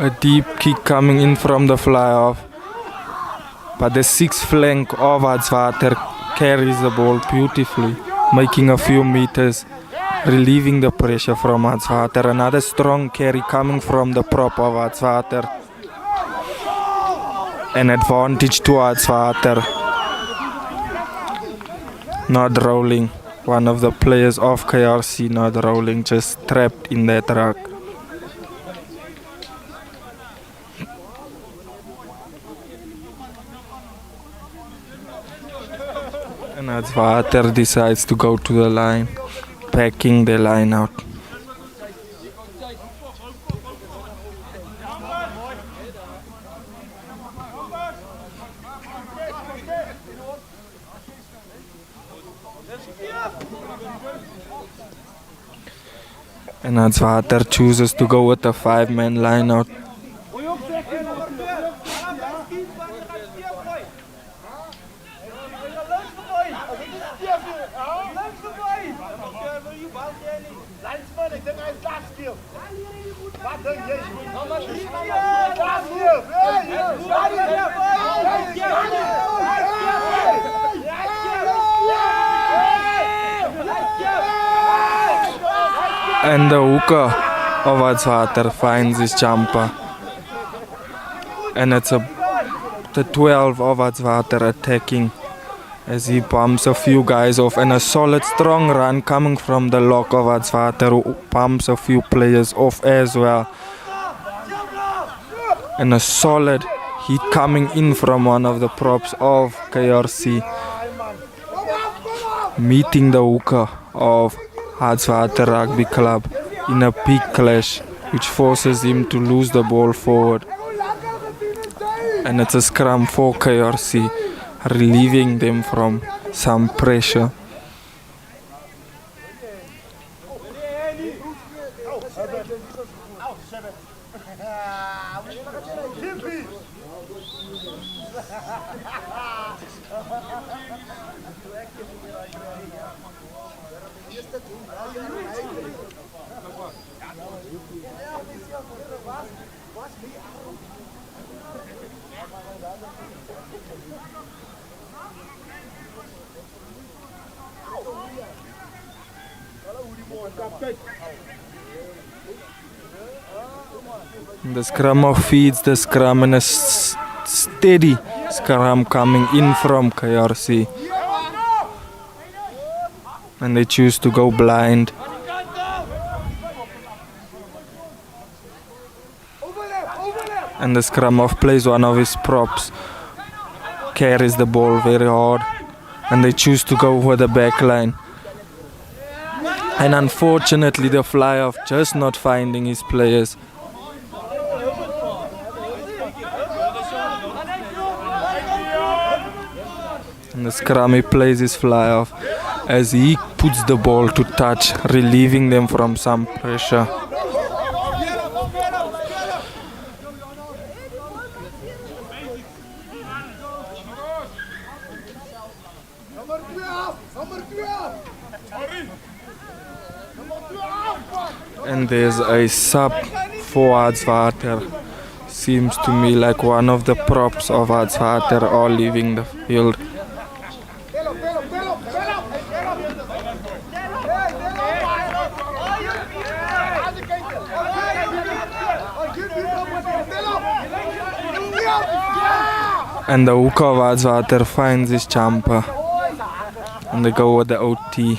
A deep kick coming in from the fly off, but the 6th flank of Hartswater carries the ball beautifully, making a few meters, relieving the pressure from Hartswater. Another strong carry coming from the prop of Hartswater. An advantage to Hartswater. Not rolling. One of the players of KRC not rolling, just trapped in that ruck. And Hartswater decides to go to the line, packing the line out. And Hartswater chooses to go with a 5-man line out. And the hooker of Hartswater finds his jumper. And it's the 12 of Hartswater attacking as he bumps a few guys off, and a solid strong run coming from the lock of Hartswater, who bumps a few players off as well. And a solid hit coming in from one of the props of KRC, meeting the hooker of Hartswater Rugby Club in a big clash, which forces him to lose the ball forward. And it's a scrum for KRC, relieving them from some pressure. The scrum off feeds the scrum, and a steady scrum coming in from KRC. And they choose to go blind. And the scrum off plays one of his props, carries the ball very hard, and they choose to go for the back line. And unfortunately the fly off just not finding his players. And the scrummy plays his fly off as he puts the ball to touch, relieving them from some pressure. And there's a sub for Hartswater. Seems to me like one of the props of Hartswater are leaving the field. And the hooker of Hartswater finds his jumper, and they go with the OT.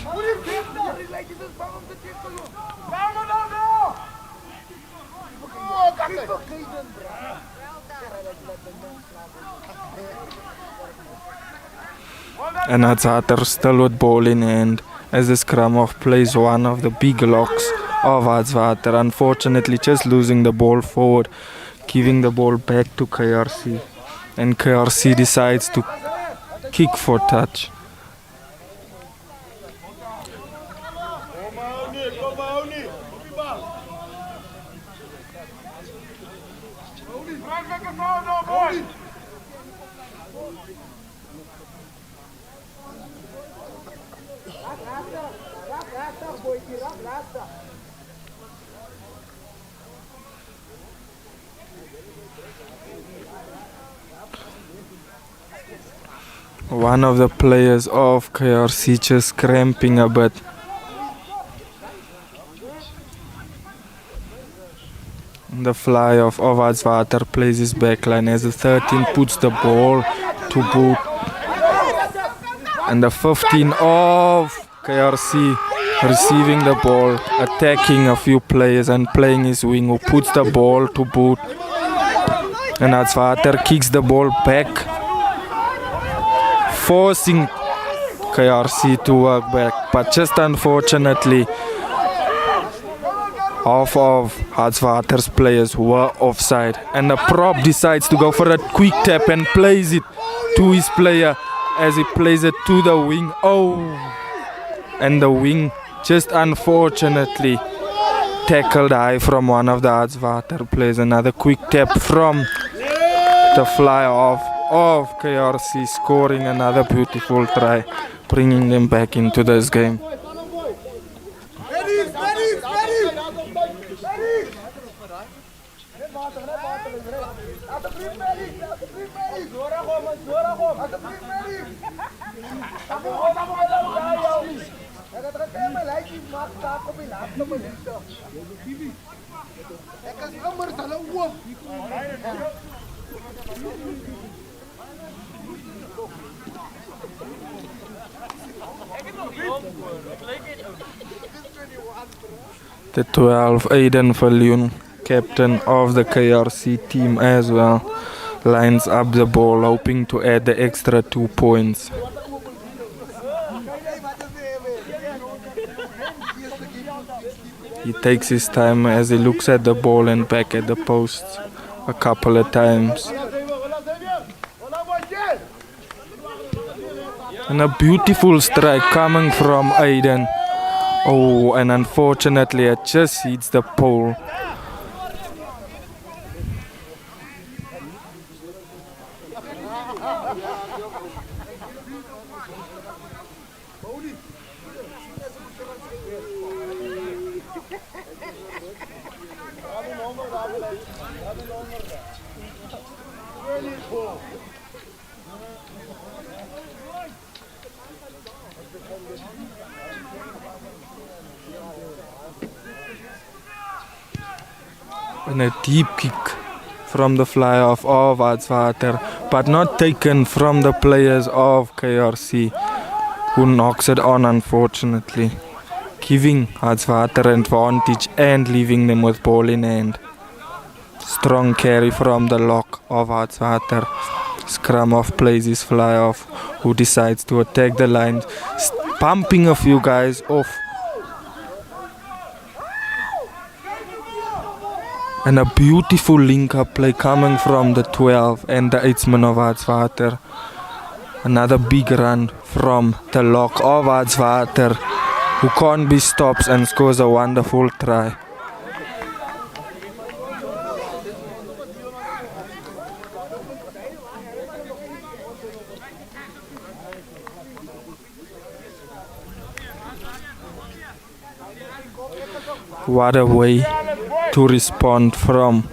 And Hartswater still with ball in hand as the scrum off plays one of the big locks of Hartswater, unfortunately just losing the ball forward, giving the ball back to KRC. And KRC decides to kick for touch. One of the players of KRC just cramping a bit. The fly of Hartswater plays his backline as the 13 puts the ball to boot. And the 15 of KRC receiving the ball, attacking a few players and playing his wing, who puts the ball to boot. And Hartswater kicks the ball back, forcing KRC to work back, but just unfortunately half of Hartswater's players were offside, and the prop decides to go for a quick tap and plays it to his player as he plays it to the wing. Oh, and the wing just unfortunately tackled high from one of the Hartswater players. Another quick tap from the fly off of KRC, scoring another beautiful try, bringing them back into this game. The 12, Aiden Falloon, captain of the KRC team as well, lines up the ball hoping to add the extra 2 points. He takes his time as he looks at the ball and back at the posts a couple of times. And a beautiful strike coming from Aiden. Oh, and unfortunately it just hits the pole. And a deep kick from the fly-off of Hartswater, but not taken from the players of KRC, who knocks it on unfortunately, giving Hartswater an advantage and leaving them with ball in hand. Strong carry from the lock of Hartswater. Scrum off plays his fly-off, who decides to attack the line, bumping a few guys off. And a beautiful link-up play coming from the 12 and the 8man of Hartswater. Another big run from the lock of Hartswater, who can't be stopped and scores a wonderful try. What a way to respond from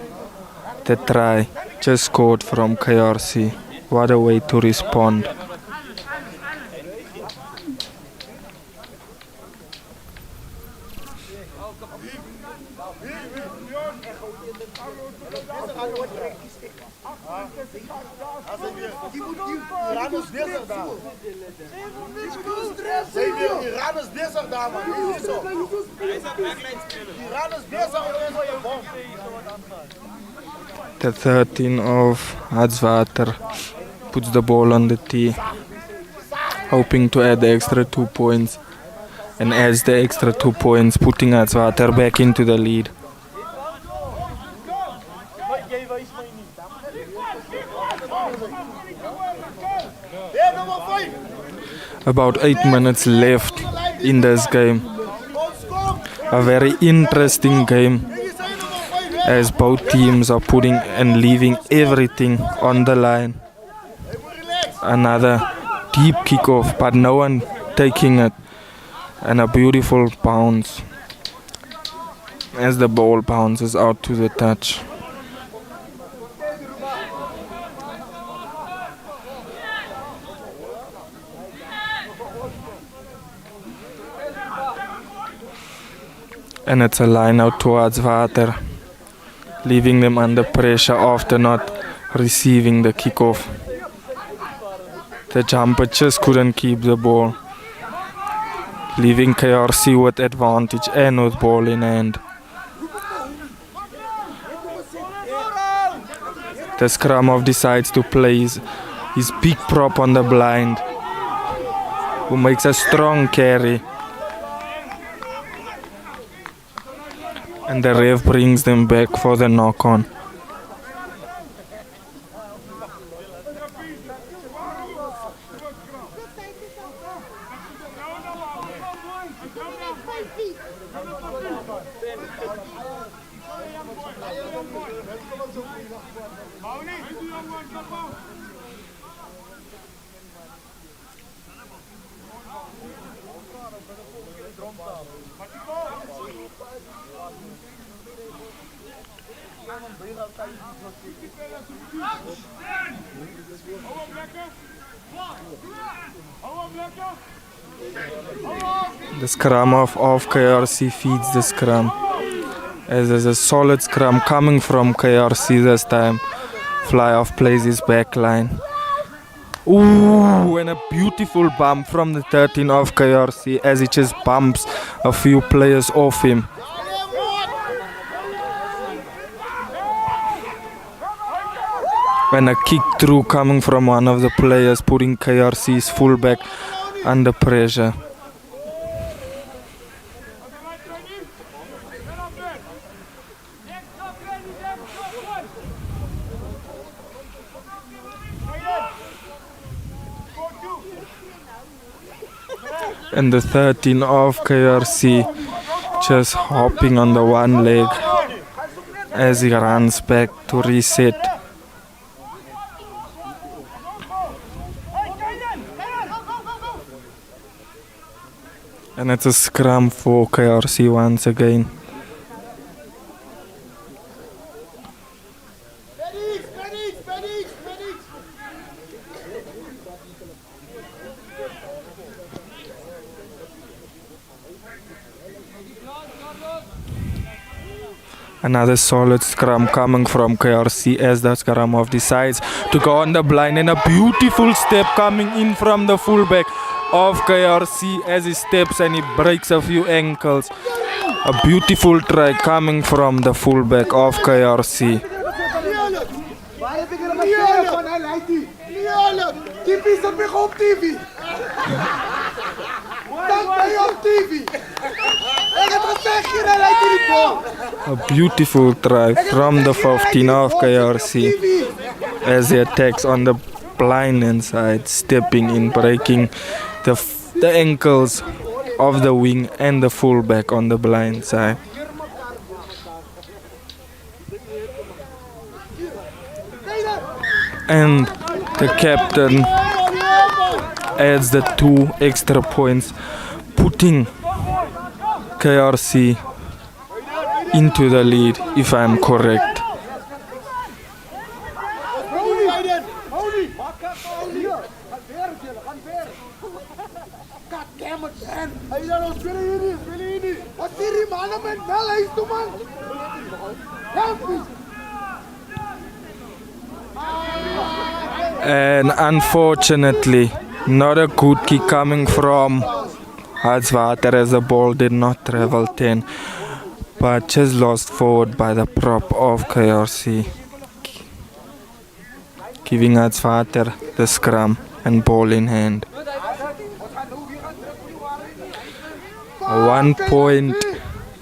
the try just scored from KRC. What a way to respond. The 13 of Hartswater puts the ball on the tee, hoping to add the extra 2 points, and adds the extra 2 points, putting Hartswater back into the lead. About 8 minutes left in this game. A very interesting game, as both teams are putting and leaving everything on the line. Another deep kickoff, but no one taking it, and a beautiful bounce as the ball bounces out to the touch. And it's a line out towards Hartswater, leaving them under pressure after not receiving the kickoff. The jumper just couldn't keep the ball, leaving KRC with advantage and with ball in hand. The scrum off decides to play his big prop on the blind, who makes a strong carry. And the ref brings them back for the knock-on. The scrum of KRC feeds the scrum. As there's a solid scrum coming from KRC this time. Fly off plays his back line. Ooh, and a beautiful bump from the 13 of KRC as he just bumps a few players off him. And a kick through coming from one of the players, putting KRC's fullback under pressure. And the 13 of KRC just hopping on the one leg as he runs back to reset. And it's a scrum for KRC once again. Another solid scrum coming from KRC as the scrum off decides to go on the blind, and a beautiful step coming in from the fullback of KRC as he steps and he breaks a few ankles. A beautiful try coming from the fullback of KRC. A beautiful try from the 15 of KRC as he attacks on the blind hand side, stepping in, breaking the ankles of the wing and the fullback on the blind side. And the captain adds the 2 extra points, putting KRC into the lead, if I'm correct. And unfortunately, not a good kick coming from Hartswater as the ball did not travel 10, but just lost forward by the prop of KRC, giving Hartswater the scrum and ball in hand. A 1 point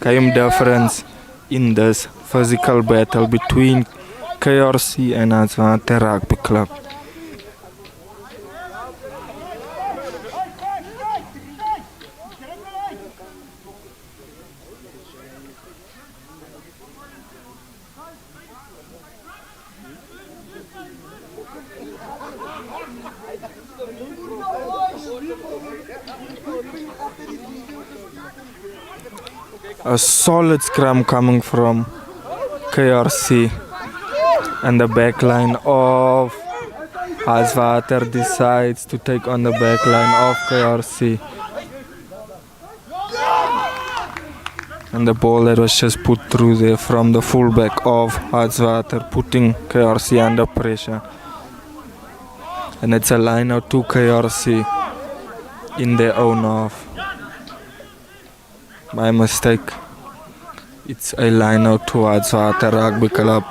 game difference in this physical battle between KRC and Hartswater Rugby Club. A solid scrum coming from KRC, and the backline of Hartswater decides to take on the backline of KRC. And the ball that was just put through there from the fullback of Hartswater, putting KRC under pressure. And it's a line out to KRC in their own half. My mistake. It's a line out to Hartswater Rugby Club.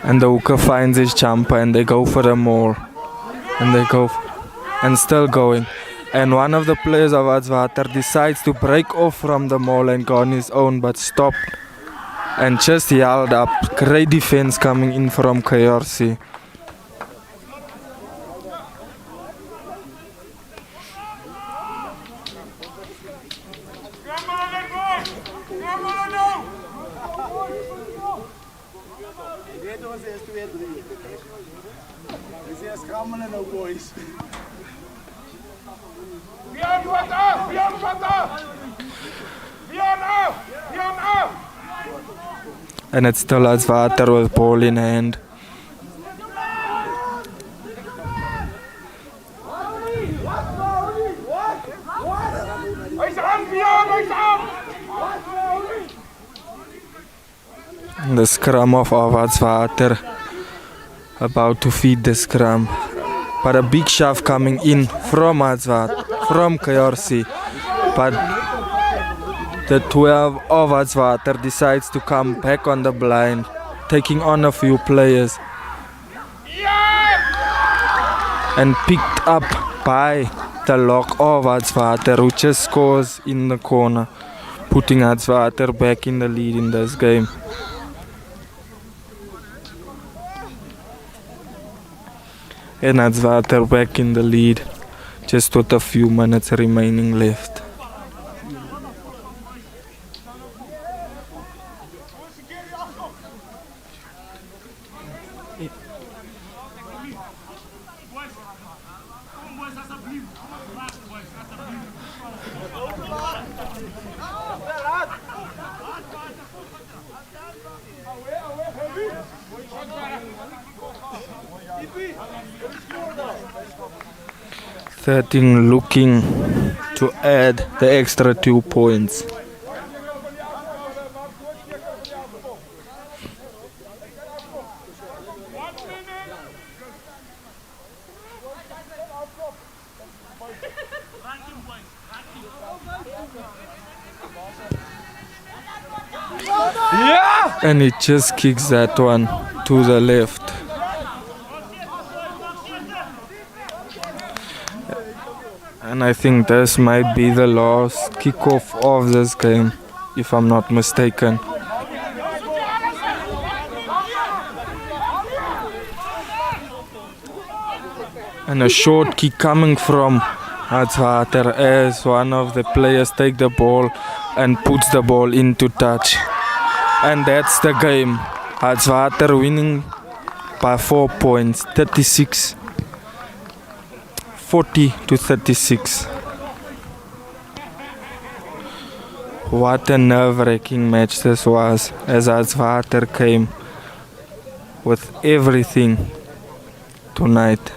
And the hooker finds his jumper and they go for the maul. And they go and still going. And one of the players of Hartswater decides to break off from the maul and go on his own, but stopped and just held up. Great defense coming in from KRC. And it's still Hartswater with ball in hand. The scrum of Hartswater about to feed the scrum, but a big shove coming in from Hartswater, from KRC, but the 12 of Hartswater decides to come back on the blind, taking on a few players, and picked up by the lock of Hartswater, who just scores in the corner, putting Hartswater back in the lead in this game. And Hartswater back in the lead, just with a few minutes remaining left. Thirteen looking to add the extra 2 points. And it just kicks that one to the left. And I think this might be the last kickoff of this game, if I'm not mistaken. And a short kick coming from Hartswater as one of the players take the ball and puts the ball into touch. And that's the game. Hartswater winning by 4 points, 40 to 36. What a nerve-wracking match this was, as Hartswater came with everything tonight.